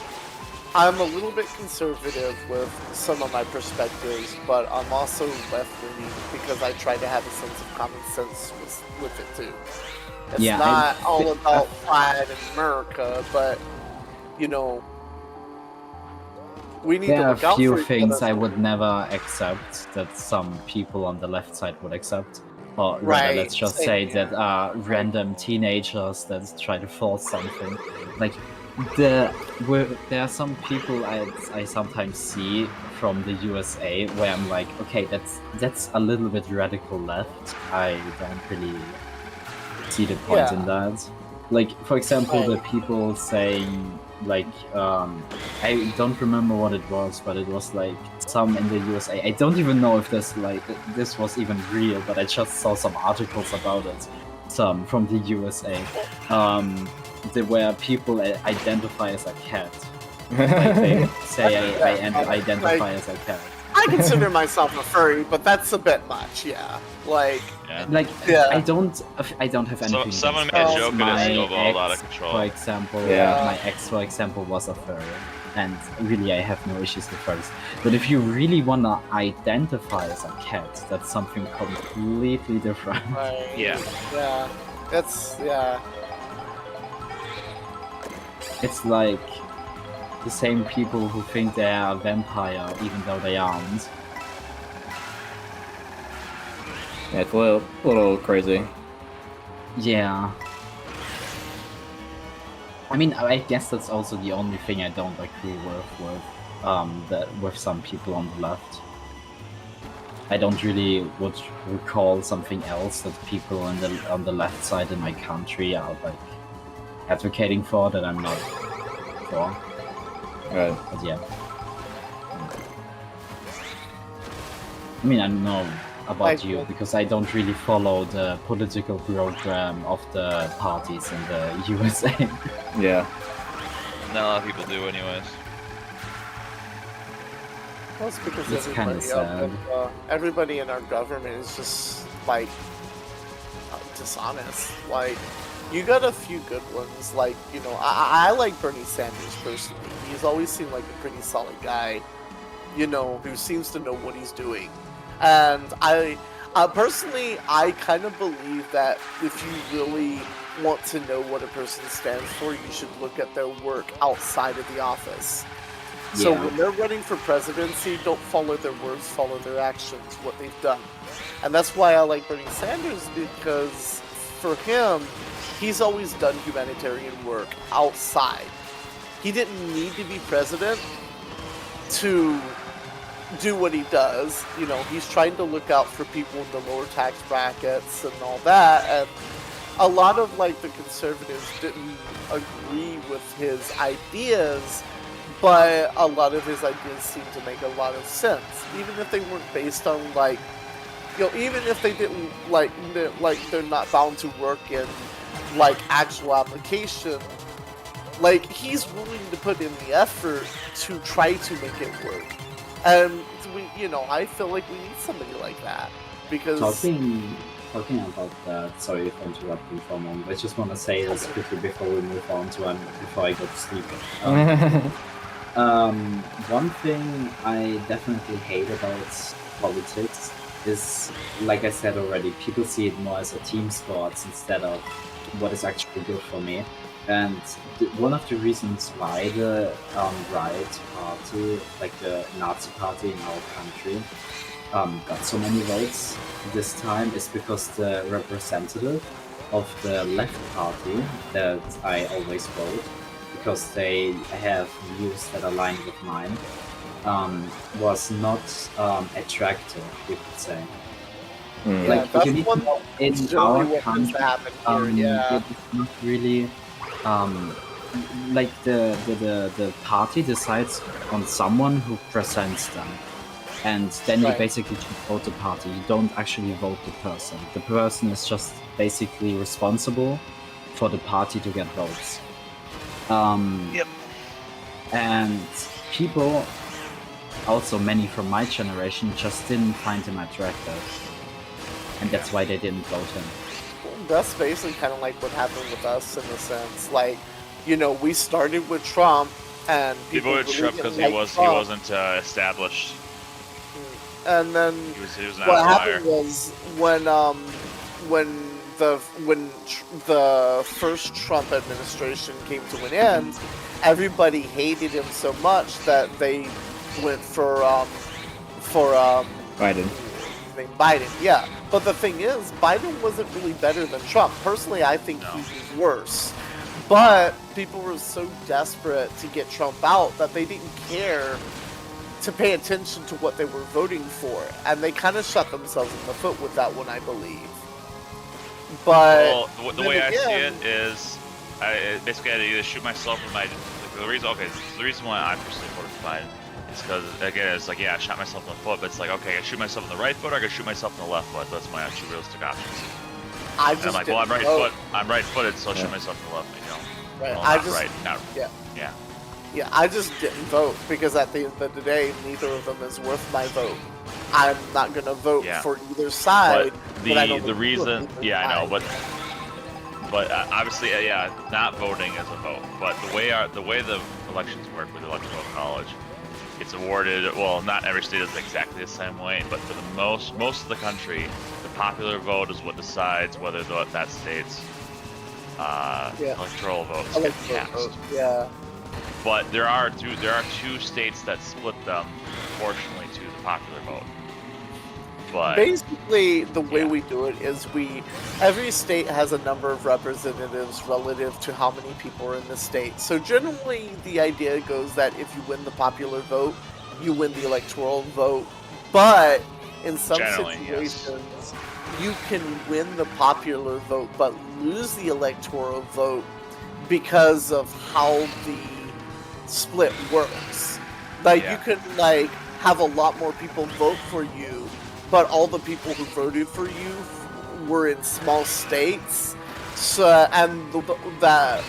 I'm a little bit conservative with some of my perspectives, but I'm also left-leaning because I try to have a sense of common sense with it too. It's Yeah, not I all thi- about pride in America, but you know, we need There to are look out a few for each things other. I would never accept that some people on the left side would accept. Or rather, Right, let's just same say here. that are random teenagers that try to force something. Like, there are some people I sometimes see from the USA where I'm like, okay, that's a little bit radical left. I don't really see the point in that. Like, for example, the people saying, like, I don't remember what it was, but it was like some in the USA. I don't even know if this was even real, but I just saw some articles about it. Some from the USA, where people identify as a cat. Like they say, I identify as a cat. I consider myself a furry, but that's a bit much. Yeah, like Yeah. Like, Yeah. I don't have anything. Someone against made a furries. joke and My it snowballed out of ex, control. For example, Yeah. my ex, for example, was a furry, and really, I have no issues with furries. But if you really wanna identify as a cat, that's something completely different. right. Yeah. Yeah. That's It's like the same people who think they are a vampire, even though they aren't. Yeah, it's a little crazy. Yeah. I mean, I guess that's also the only thing I don't agree with some people on the left. I don't really would recall something else that people on the left side in my country are like advocating for that I'm not for. Right. But yeah. I mean, I don't know about you because I don't really follow the political program of the parties in the USA. Yeah. Not a lot of people do, anyways. Well, it's because It's kinda everybody in our government is just like dishonest. Like, you got a few good ones. Like, you know, I like Bernie Sanders personally. He's always seemed like a pretty solid guy, you know, who seems to know what he's doing. And I personally, I kind of believe that if you really want to know what a person stands for, you should look at their work outside of the office. So Yeah. when they're running for presidency, don't follow their words, follow their actions, what they've done. And that's why I like Bernie Sanders, because for him, he's always done humanitarian work outside. He didn't need to be president to do what he does. You know, he's trying to look out for people in the lower tax brackets and all that. And a lot of like the conservatives didn't agree with his ideas, but a lot of his ideas seem to make a lot of sense, even if they weren't based on like, you know, even if they didn't like they're not bound to work in like actual application. Like, he's willing to put in the effort to try to make it work. And we, you know, I feel like we need somebody like that because Talking about that, sorry for interrupting for a moment. I just want to say this quickly before we move on to before I go to sleep. One thing I definitely hate about politics is, like I said already, people see it more as a team sport instead of what is actually good for me. And one of the reasons why the right party, like the Nazi party in our country, got so many votes this time is because the representative of the left party that I always vote, because they have views that align with mine, was not attractive, you could say. Mm. Like, that's you need to one know, in generally our what tends to country, happen here, yeah. it's not really like the party decides on someone who presents them, and then you Right. basically just vote the party. You don't actually vote the person. The person is just basically responsible for the party to get votes. Yep. And people, also many from my generation, just didn't find him attractive, and that's why they didn't vote him. That's basically kind of like what happened with us in a sense. Like, you know, we started with Trump, and He voted really Trump didn't because like he Trump. wasn't established. And then He was an what outlier. happened was when the first Trump administration came to an end, everybody hated him so much that they went for Biden. Biden. Yeah, but the thing is, Biden wasn't really better than Trump. Personally, I think he was worse. But people were so desperate to get Trump out that they didn't care to pay attention to what they were voting for, and they kind of shot themselves in the foot with that one, I believe. But well, the way I see it is, basically I had to either shoot myself in my. The reason why I personally voted for Biden is because again, it's like, yeah, I shot myself in the foot, but it's like, okay, I shoot myself in the right foot, or I can shoot myself in the left foot. That's my two realistic options. And I'm like, well, I'm right-footed, so I'll shoot myself in the left. Right. Well, Yeah, I just didn't vote because at the end of the day, neither of them is worth my vote. I'm not gonna vote for either side. But the reason, I know, but obviously, not voting is a vote. But the way the elections work with the electoral college, it's awarded. Well, not every state is exactly the same way, but for the most of the country, the popular vote is what decides whether that state's electoral votes get cast. Yeah. But there are two states that split them proportionally to the popular vote. But basically, the way we do it is every state has a number of representatives relative to how many people are in the state. So generally, the idea goes that if you win the popular vote, you win the electoral vote. But in some situations, you can win the popular vote but lose the electoral vote because of how the split works. Like you could have a lot more people vote for you, but all the people who voted for you were in small states, so that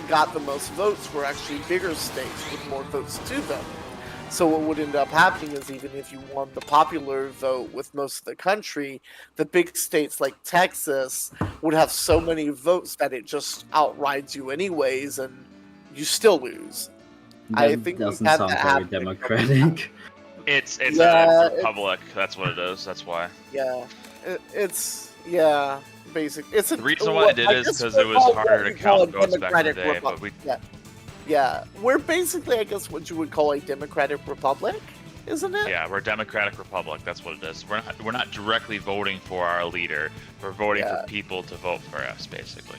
got the most votes were actually bigger states with more votes to them. So what would end up happening is, even if you won the popular vote with most of the country, the big states like Texas would have so many votes that it just outrides you anyways, and you still lose. That I think doesn't sound very democratic. It's a republic. That's what it is. That's why. Yeah, basic. It's the reason why I did it is because it was harder to count votes back in the day. But we. Yeah, we're basically, I guess, what you would call a democratic republic, isn't it? Yeah, we're a democratic republic. That's what it is. We're not directly voting for our leader. We're voting for people to vote for us, basically.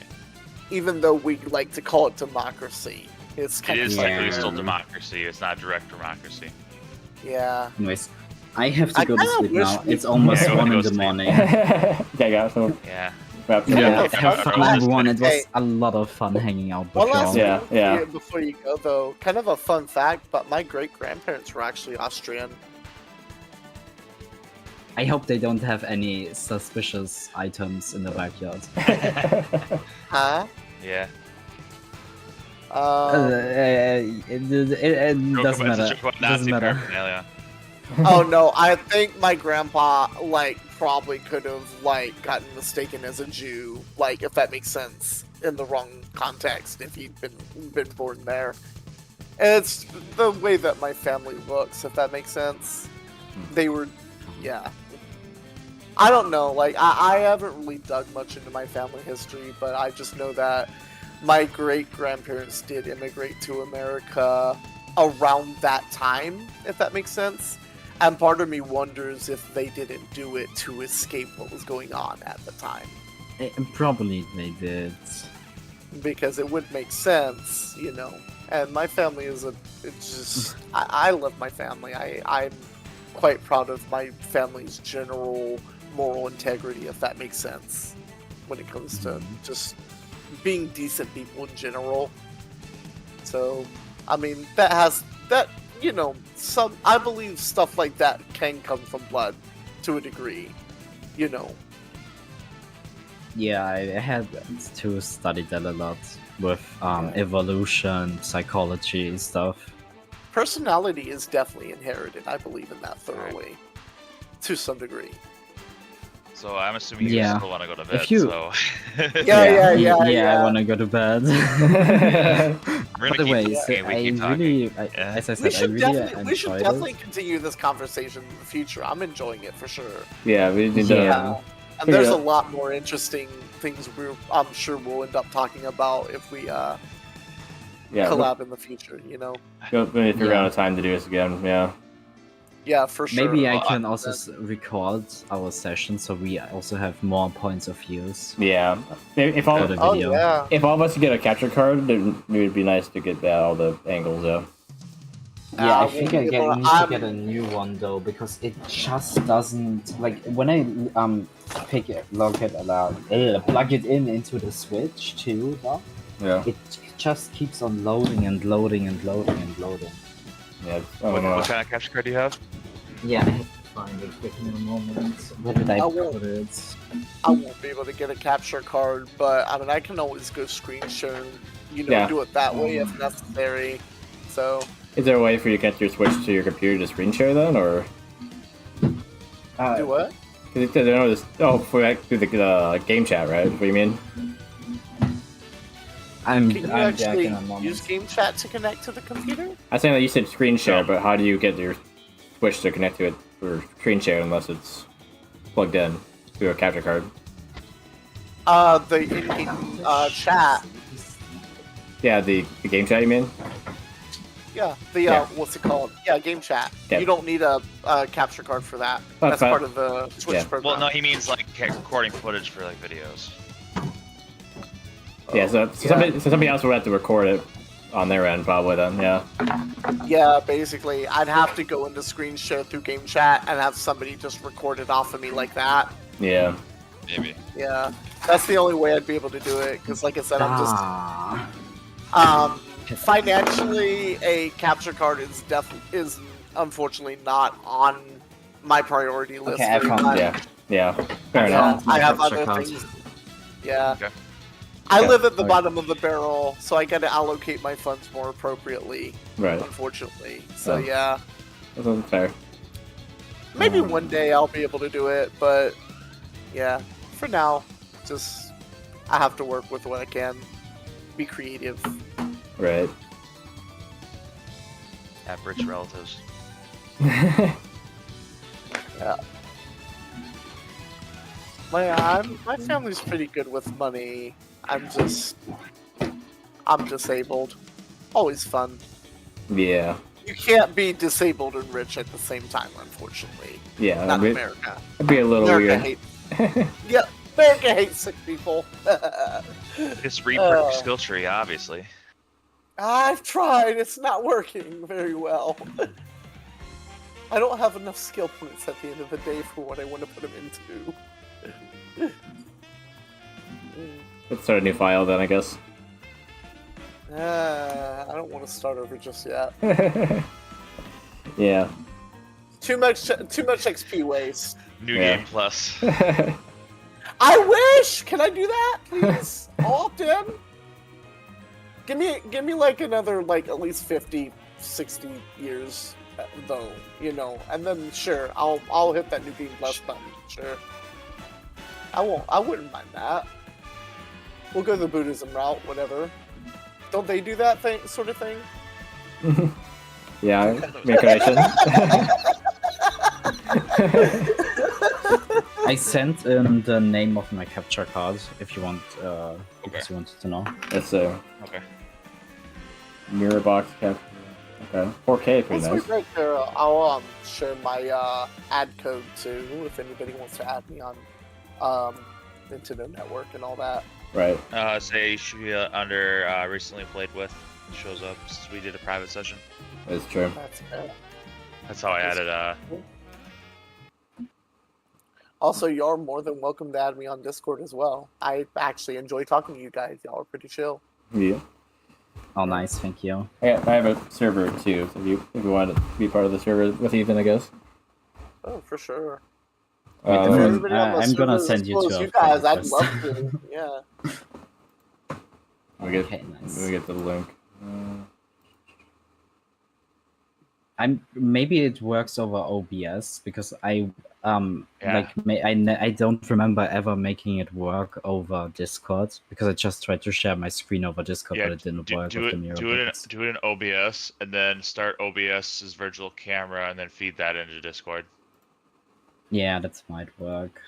Even though we like to call it democracy, it's kind of technically still democracy. It's not direct democracy. Yeah. Anyways, I have to go to sleep now. It's almost 1 in the morning. Yeah. Have fun, everyone. It was a lot of fun hanging out with y'all. Before you go, though, kind of a fun fact, but my great-grandparents were actually Austrian. I hope they don't have any suspicious items in the backyard. Huh? Yeah. It doesn't matter. Doesn't matter. Oh no, I think my grandpa probably could have gotten mistaken as a Jew, if that makes sense, in the wrong context if he'd been born there. It's the way that my family looks, if that makes sense. They were, I don't know, I haven't really dug much into my family history, but I just know that my great-grandparents did immigrate to America around that time, if that makes sense. And part of me wonders if they didn't do it to escape what was going on at the time. Probably they did. Because it would make sense, And my family is I love my family. I'm quite proud of my family's general moral integrity, if that makes sense. When it comes to just being decent people in general. So, I mean, I believe stuff like that can come from blood to a degree, Yeah, I had to study that a lot with evolution, psychology, and stuff. Personality is definitely inherited. I believe in that thoroughly, to some degrgy. So I'm assuming you still want to go to bed. Yeah, I want to go to bed. By the way, as I said, we should definitely continue this conversation in the future. I'm enjoying it for sure. Yeah, we need to And there's Yeah. a lot more interesting things I'm sure we'll end up talking about if we Yeah, collab in the future. we'll figure Yeah. out a time to do this again. Yeah. Yeah, for sure. Maybe I Well, can also record our session so we also have more points of views Yeah. If all for the Oh video. yeah. if all of us could get a capture card, then it would be nice to get all the angles. Yeah. Yeah, I we'll think be I able to- need to get a new one though because it just doesn't like when I plug it into the Switch too. Though, Yeah. it just keeps on loading and loading and loading and loading. Yeah. I don't know. What kind of capture card do you have? Yeah, I have to find it. Give me a moment. Where did I won't- put it? I won't be able to get a capture card, but I mean I can always go screen share. Yeah. Do it that way if necessary. So. Is there a way for you to connect your Switch to your computer to screen share then, or? Do what? Cause it says, I know this. Oh, for like, through the game chat, right? What do you mean? I'm Can you back actually in a moment. use game chat to connect to the computer? I saying that you said screen share, No. but how do you get your Switch to connect to it for screen share unless it's plugged in through a capture card? The in-game chat. Yeah, the game chat. You mean? Yeah, Yeah. what's it called? Yeah, game chat. Yeah. You don't need a capture card for that. That's That's fine. part of the Switch Yeah. program. Well, no, he means like recording footage for like videos. Yeah. So somebody else would have to record it on their end, probably. Then, yeah. Yeah, basically, I'd have to go into screen share through game chat and have somebody just record it off of me like that. Yeah. Maybe. Yeah, that's the only way I'd be able to do it. Because, like I said, I'm just financially a capture card is unfortunately not on my priority list. Okay, I very found much. Yeah. Yeah. Fair Yeah, enough. I have Capture other card. things. Yeah. Okay. I Yeah, live at the alright. bottom of the barrel, so I got to allocate my funds more appropriately, Right. unfortunately. So Yeah. yeah, That sounds fair. maybe one day I'll be able to do it, but yeah, for now, just I have to work with what I can, be creative. Right. Have rich relatives. My family's pretty good with money. I'm disabled. Always fun. Yeah. You can't be disabled and rich at the same time, unfortunately. Yeah. Not It'd America. be a little America weird. hates. Yeah, America hates sick people. Just read skill tree, obviously. I've tried. It's not working very well. I don't have enough skill points at the end of the day for what I want to put them into. Let's start a new file then, I guess. I don't want to start over just yet. Yeah. Too much XP waste. New Yeah. game plus. I wish. Can I do that, please? Opt in. Give me like another like at least 50, 60 years though, and then sure, I'll hit that new game plus button. Sure. I wouldn't mind that. We'll go the Buddhism route, whatever. Don't they do that sort of thing? Yeah. Reincarnation. I sent in the name of my capture card if you want. If you wanted to know. That's a Okay. mirror box cap. Okay. 4K, pretty Once nice. we break there, I'll share my ad code too if anybody wants to add me on Nintendo Network and all that. Right. Say you should be under recently played with. It shows up since we did a private session. That's true. That's fair. That's how I added. Also, you're more than welcome to add me on Discord as well. I actually enjoy talking to you guys. Y'all are pretty chill. Yeah. Oh, nice, thank you. I have a server too, so if you want to be part of the server with Ethan, I guess. Oh, for sure. Wait, If Um, everybody on the I'm gonna server is send as you cool to as a you guys. friend I'd request. love to. Yeah. We get Okay, nice. we get the link. Maybe it works over OBS because I Yeah. I don't remember ever making it work over Discord because I just tried to share my screen over Discord, but it didn't work with the mirror. buttons. Do it in OBS, and then start OBS's virtual camera, and then feed that into Discord. Yeah, that might work.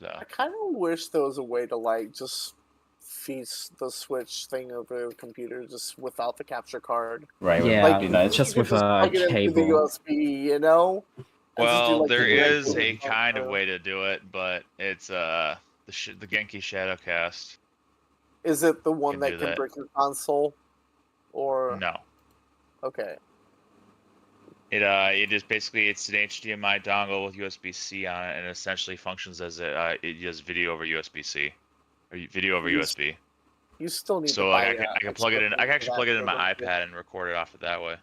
So I kind of wish there was a way to like just feed the Switch thing over the computer just without the capture card. Right. Yeah, Would Like be you nice. just could with just a plug it into the cable. USB, you know, and just do well, like there the direct is a cable kind of transfer. way to do it, but it's the Genki Shadowcast Is it the one can that do can that. break your console, or No. okay? It is basically it's an HDMI dongle with USB-C on it, and it essentially functions as it does video over USB-C or video over You, s- USB. you still need to So like buy I can plug it extra in. I thing can for actually that. plug it in though, my don't you? iPad and record it off it that way.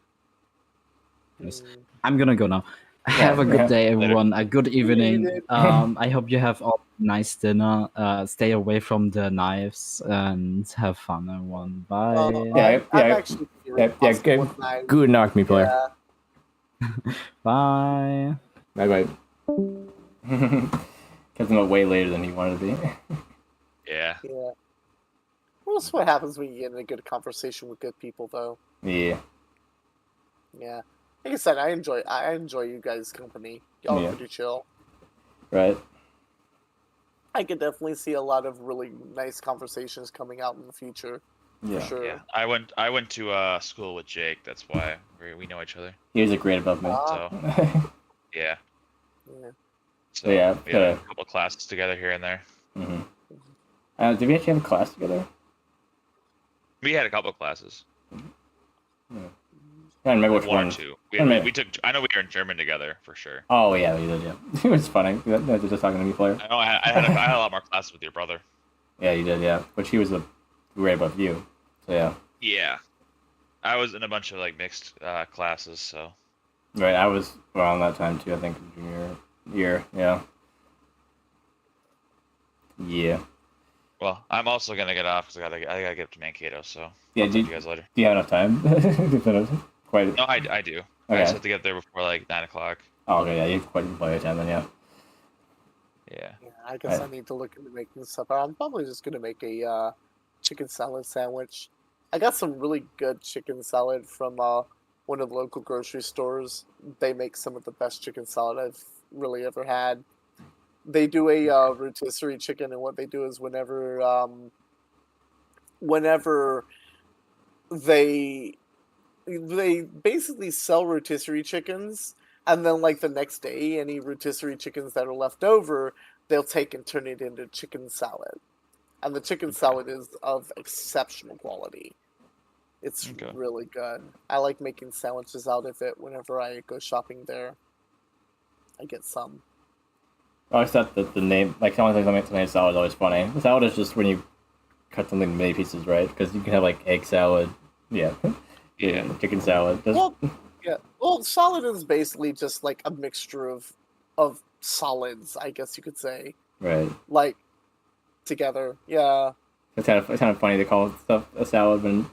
Yes. Mm. I'm gonna go now. Have a good yeah. day, Later. everyone. A good evening. did. I hope you have a nice dinner. Stay away from the knives and have fun, everyone. Bye. Yeah, I'm yeah, actually pretty yeah. possible Good, with knives. good knock me player. Yeah. Bye. Bye bye. Kept him up way later than he wanted to be. Yeah. Yeah. Well, that's what happens when you get in a good conversation with good people, though. Yeah. Yeah. Like I said, I enjoy you guys' company. Y'all Yeah. are pretty chill. Right. I could definitely see a lot of really nice conversations coming out in the future. Yeah. For sure. Yeah. I went to school with Jake. That's why we know each other. He was a grade above me. Ah. So yeah. Yeah. So Yeah, we had a okay. couple classes together here and there. hmm did we actually have a class together? We had a couple classes. I don't remember which One one. or two. I don't know. We took. I know we were in German together for sure. Oh yeah, you did. Yeah, it was funny. You were just talking to me, player. I know I had a lot more classes with your brother. Yeah, you did. Yeah, but she was a grade above you. So yeah. Yeah. I was in a bunch of like mixed classes, so Right, I was around that time too. I think junior year. Yeah. Yeah. well, I'm also gonna get off because I gotta get up to Mankato. So Yeah. I'll talk to you guys later. Do you have enough time? Quite. No, I do. I Okay. just have to get there before like 9 o'clock. Oh, okay. Yeah, you have quite plenty of time then. Yeah. Yeah. Yeah, I guess Right. I need to look into making stuff. I'm probably just gonna make a chicken salad sandwich. I got some really good chicken salad from one of the local grocery stores. They make some of the best chicken salad I've really ever had. They do a rotisserie chicken, and what they do is whenever they basically sell rotisserie chickens, and then like the next day, any rotisserie chickens that are left over, they'll take and turn it into chicken salad. And the chicken salad is of exceptional quality. It's Okay. really good. I like making sandwiches out of it whenever I go shopping there. I get some. I always thought that the name, like, someone says something salad is always funny. The salad is just when you cut something in many pieces, right? Because you can have like egg salad, yeah, Yeah. chicken salad. Well, yeah. Well, salad is basically just like a mixture of solids, I guess you could say, Right. like together. Yeah. It's kind of funny to call stuff a salad when,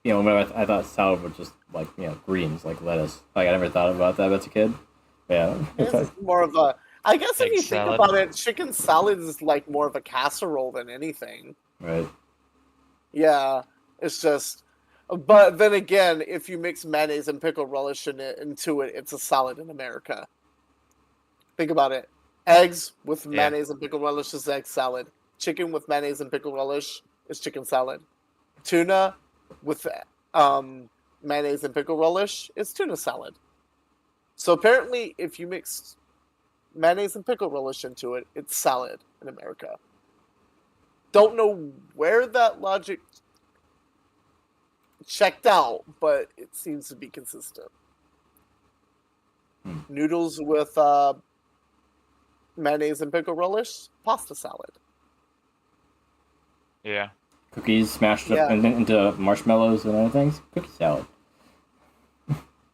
you know, when I thought salad was just like, you know, greens like lettuce. Like I never thought about that as a kid. Yeah. It's more of a. I guess if Egg you salad. think about it, chicken salad is like more of a casserole than anything. Right. Yeah, it's just. But then again, if you mix mayonnaise and pickle relish into it, it's a salad in America. Think about it: eggs with Yeah. mayonnaise and pickle relish is egg salad. Chicken with mayonnaise and pickle relish is chicken salad. Tuna with mayonnaise and pickle relish is tuna salad. So apparently, if you mix mayonnaise and pickle relish into it, it's salad in America. Don't know where that logic checked out, but it seems to be consistent. Noodles with mayonnaise and pickle relish, pasta salad. Yeah. Cookies smashed Yeah. up into marshmallows and other things. Cookie salad.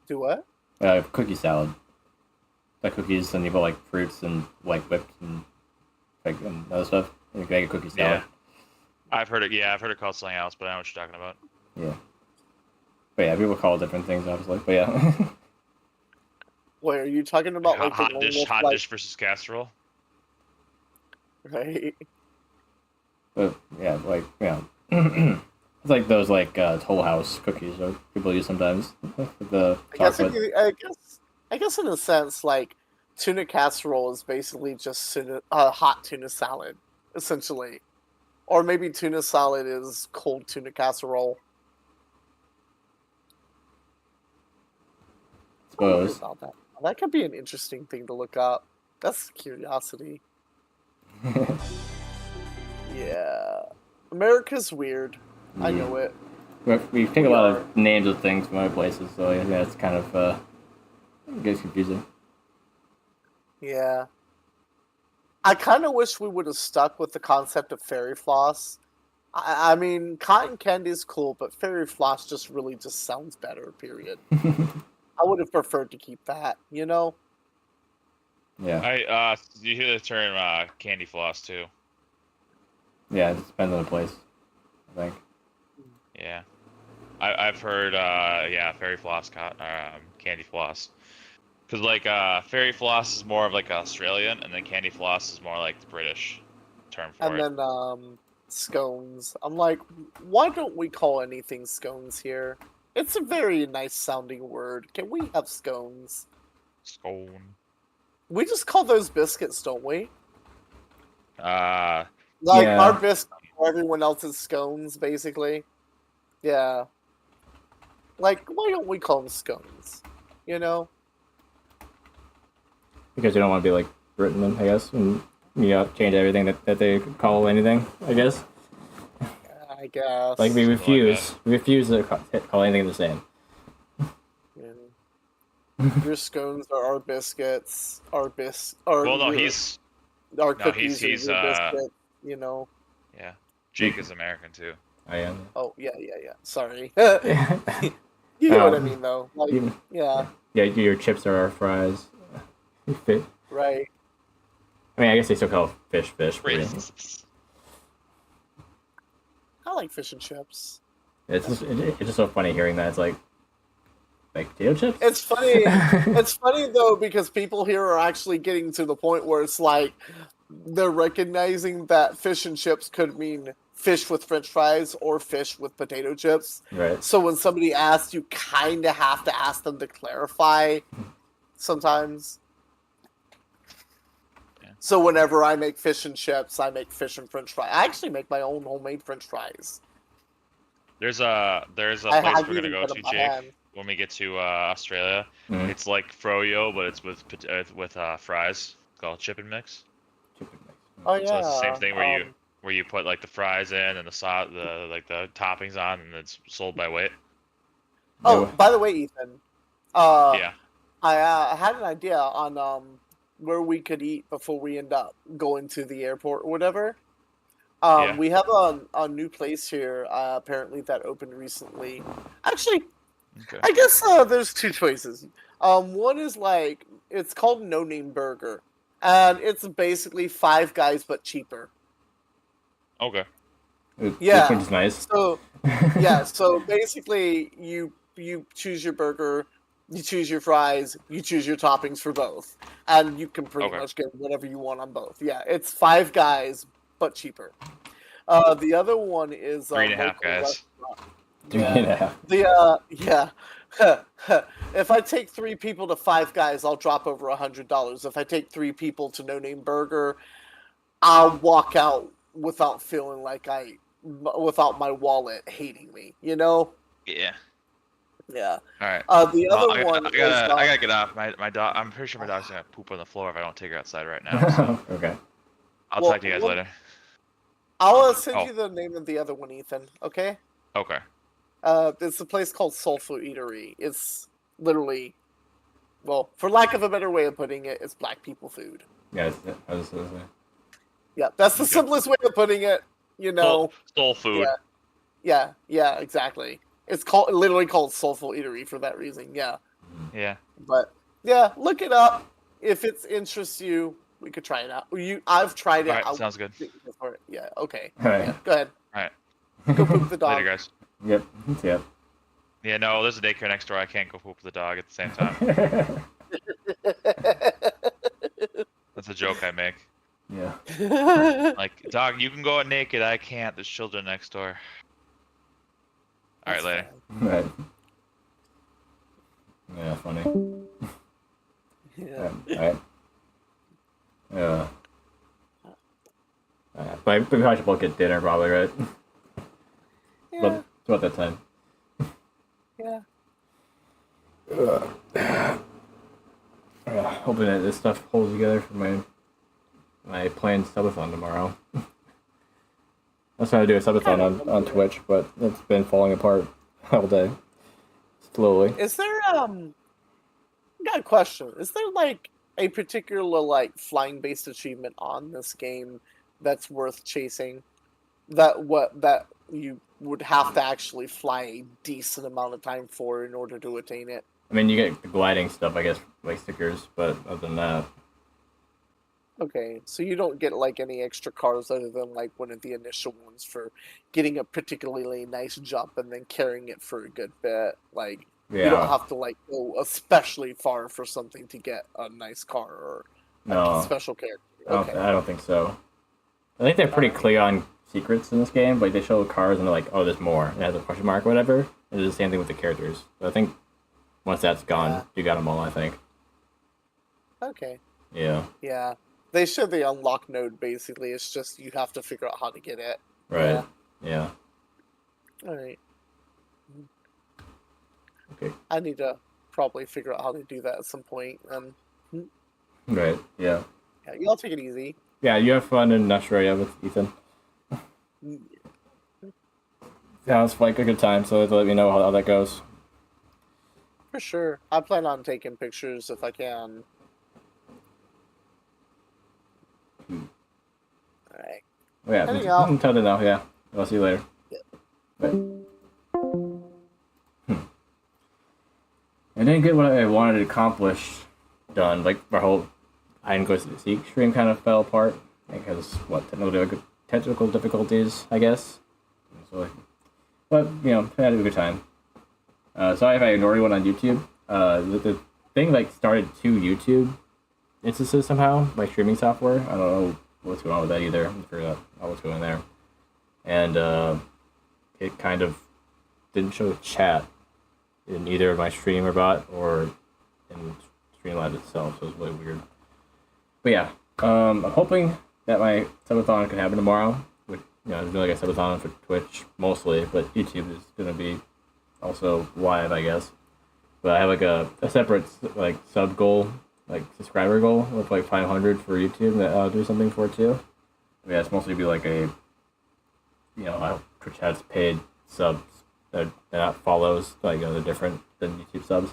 Do what? Cookie salad. Like cookies, and you put like fruits and like whipped and like and other stuff. And you can make a cookie salad. Yeah. I've heard it. Yeah, I've heard it called something else, but I know what you're talking about. Yeah. But yeah, people call it different things, obviously. But yeah. Wait, are you talking about like the hot one dish, with, hot like, dish versus casserole. right? But yeah, like yeah. It's like those like Toll House cookies that people use sometimes with the I guess, chocolate. I guess in a sense, like tuna casserole is basically just hot tuna salad, essentially. Or maybe tuna salad is cold tuna casserole. I wonder Suppose. about that. That could be an interesting thing to look up. That's curiosity. Yeah. America's weird. I know it. We take a lot of names of things from other places, so yeah, it's kind of it gets confusing. Yeah. I kind of wish we would have stuck with the concept of fairy floss. I mean, cotton candy is cool, but fairy floss just really just sounds better, period. I would have preferred to keep that, you know? Yeah. You hear the term candy floss too? Yeah, it depends on the place, I think. Yeah, I've heard fairy floss, candy floss. Because like fairy floss is more of like Australian, and then candy floss is more like the British term for And it. then scones. I'm like, why don't we call anything scones here? It's a very nice sounding word. Can we have scones? Scone. We just call those biscuits, don't we? Uh, Like Yeah. our biscuits are everyone else's scones, basically. Yeah. Like, why don't we call them scones? You know? Because you don't want to be like Britain, I guess, and change everything that they call anything, I guess. I guess. Like we Something like refuse to call anything the same. Yeah. Your scones are our biscuits. Our well, no, our cookies he's are your biscuit. You know. yeah. Jake is American too. I am. Oh yeah. Sorry. Yeah. You know what I mean, though. Like, yeah. Yeah, your chips are our fries. Right. I mean, I guess they still call fish. But Racist. I like fish and chips. it's just so funny hearing that. It's like potato chips. It's funny. It's funny though because people here are actually getting to the point where it's like they're recognizing that fish and chips could mean fish with French fries or fish with potato chips. Right. So when somebody asks, you kind of have to ask them to clarify. Sometimes. Yeah. So whenever I make fish and chips, I make fish and French fries. I actually make my own homemade French fries. There's a place we're gonna go to, Jake, when we get to Australia. Mhm. It's like froyo, but it's with fries. It's called chicken mix. Oh yeah. So it's the same thing where you put like the fries in and the toppings on, and it's sold by weight. Oh, by the way, Ethan. Yeah. I had an idea on where we could eat before we end up going to the airport or whatever. Yeah. We have a new place here apparently that opened recently. Actually, Okay. I guess there's two choices. One is like it's called No Name Burger, and it's basically Five Guys but cheaper. Okay. Yeah. Which is nice. So yeah, so basically you choose your burger, you choose your fries, you choose your toppings for both, and you can pretty Okay. much get whatever you want on both. Yeah, it's Five Guys but cheaper. The other one is 3.5 local guys. restaurant. Yeah. If I take 3 people to Five Guys, I'll drop over $100. If I take 3 people to No Name Burger, I'll walk out without feeling like without my wallet hating me. You know? Yeah. Yeah. All right. The other one. I gotta get off. My dog. I'm pretty sure my dog's gonna poop on the floor if I don't take her outside right now. So Okay. I'll Well, talk to you guys well- later. I'll send Oh. you the name of the other one, Ethan. Okay. Okay. It's a place called Soulful Eatery. It's literally, well, for lack of a better way of putting it, it's black people food. Yeah, I was gonna say. Yeah, that's the Okay. simplest way of putting it. You know. Soul food. Yeah, exactly. It's literally called Soulful Eatery for that reason. Yeah, Yeah. but yeah, look it up if it interests you. We could try it out. I've tried it. All right. I Sounds good. for it. Yeah. Okay. All right. Yeah, go ahead. All right. Go poop the dog. Later, guys. Yep. Yep. Yeah. No, there's a daycare next door. I can't go poop the dog at the same time. That's a joke I make. Yeah. Like, dog, you can go out naked. I can't. There's children next door. All right, later. Right. Yeah, funny. Yeah. All right. Yeah. But we probably should both get dinner, probably, right? Yeah, But it's about that time. yeah. Hoping that this stuff holds together for my planned subathon tomorrow. I was trying to do a subathon on Twitch, but it's been falling apart all day. Slowly. Is there got a question. Is there like a particular like flying based achievement on this game that's worth chasing? That you would have to actually fly a decent amount of time for in order to attain it. I mean, you get the gliding stuff, I guess, like stickers, but other than that, Okay, so you don't get like any extra cars other than like one of the initial ones for getting a particularly nice jump and then carrying it for a good bit. Like you don't yeah, have to like go especially far for something to get a nice car or a no, special character. I don't, Okay. I don't think so. I think they're pretty clear on secrets in this game. Like they show the cars and they're like, "Oh, there's more." And it has a question mark or whatever. And it's the same thing with the characters. So I think once that's gone, Yeah. you got them all. I think. Okay. Yeah. Yeah. They show the unlock node basically. It's just you have to figure out how to get it. Right. Yeah. Alright. Okay. I need to probably figure out how to do that at some point. Right. Yeah. Yeah, y'all take it easy. Yeah. You have fun in Australia with Ethan. Sounds like a good time. So let me know how that goes. For sure. I plan on taking pictures if I can. Alright. Oh, yeah. Heading out. Until then, now. Yeah. I'll see you later. Yeah. Bye. I didn't get what I wanted to accomplish done. Like my whole hide and go seek stream kind of fell apart because technical difficulties, I guess. So, but you know, I had a good time. Sorry if I ignored anyone on YouTube. The thing like started two YouTube instances somehow, like streaming software. I don't know what's going on with that either. I figured out what's going on there, and it kind of didn't show chat in either my streamer bot or in Streamlabs itself, so it's really weird. But yeah, I'm hoping that my subathon can happen tomorrow. Which, you know, I'm doing like a subathon for Twitch mostly, but YouTube is gonna be also live, I guess. But I have like a separate like sub goal, like subscriber goal of like 500 for YouTube that I'll do something for too. Yeah, it's mostly be like a, you know, Twitch has paid subs. They're not follows, like they're different than YouTube subs.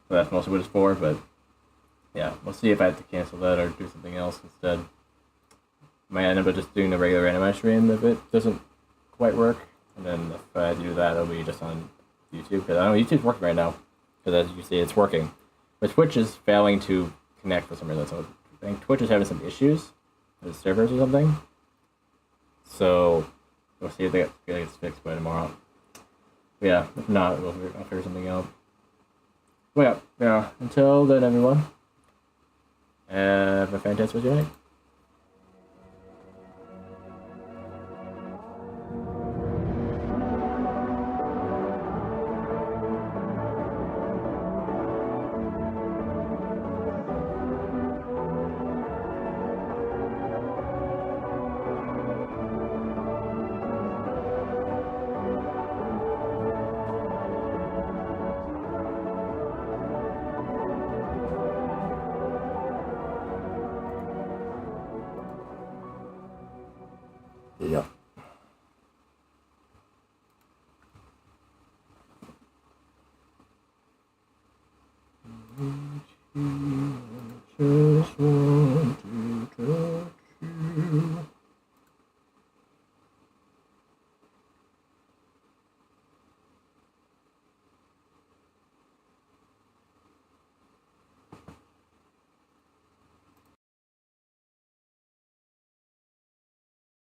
So that's mostly what it's for, but yeah, we'll see if I have to cancel that or do something else instead. Might end up just doing the regular anime stream if it doesn't quite work. And then if I do that, it'll be just on YouTube. Because I know YouTube's working right now. Because as you see, it's working. But Twitch is failing to connect for some reason. So I think Twitch is having some issues with the servers or something. So we'll see if they get it fixed by tomorrow. But yeah, if not, I'll figure something out. Well, yeah. Until then, everyone, have a fantastic night.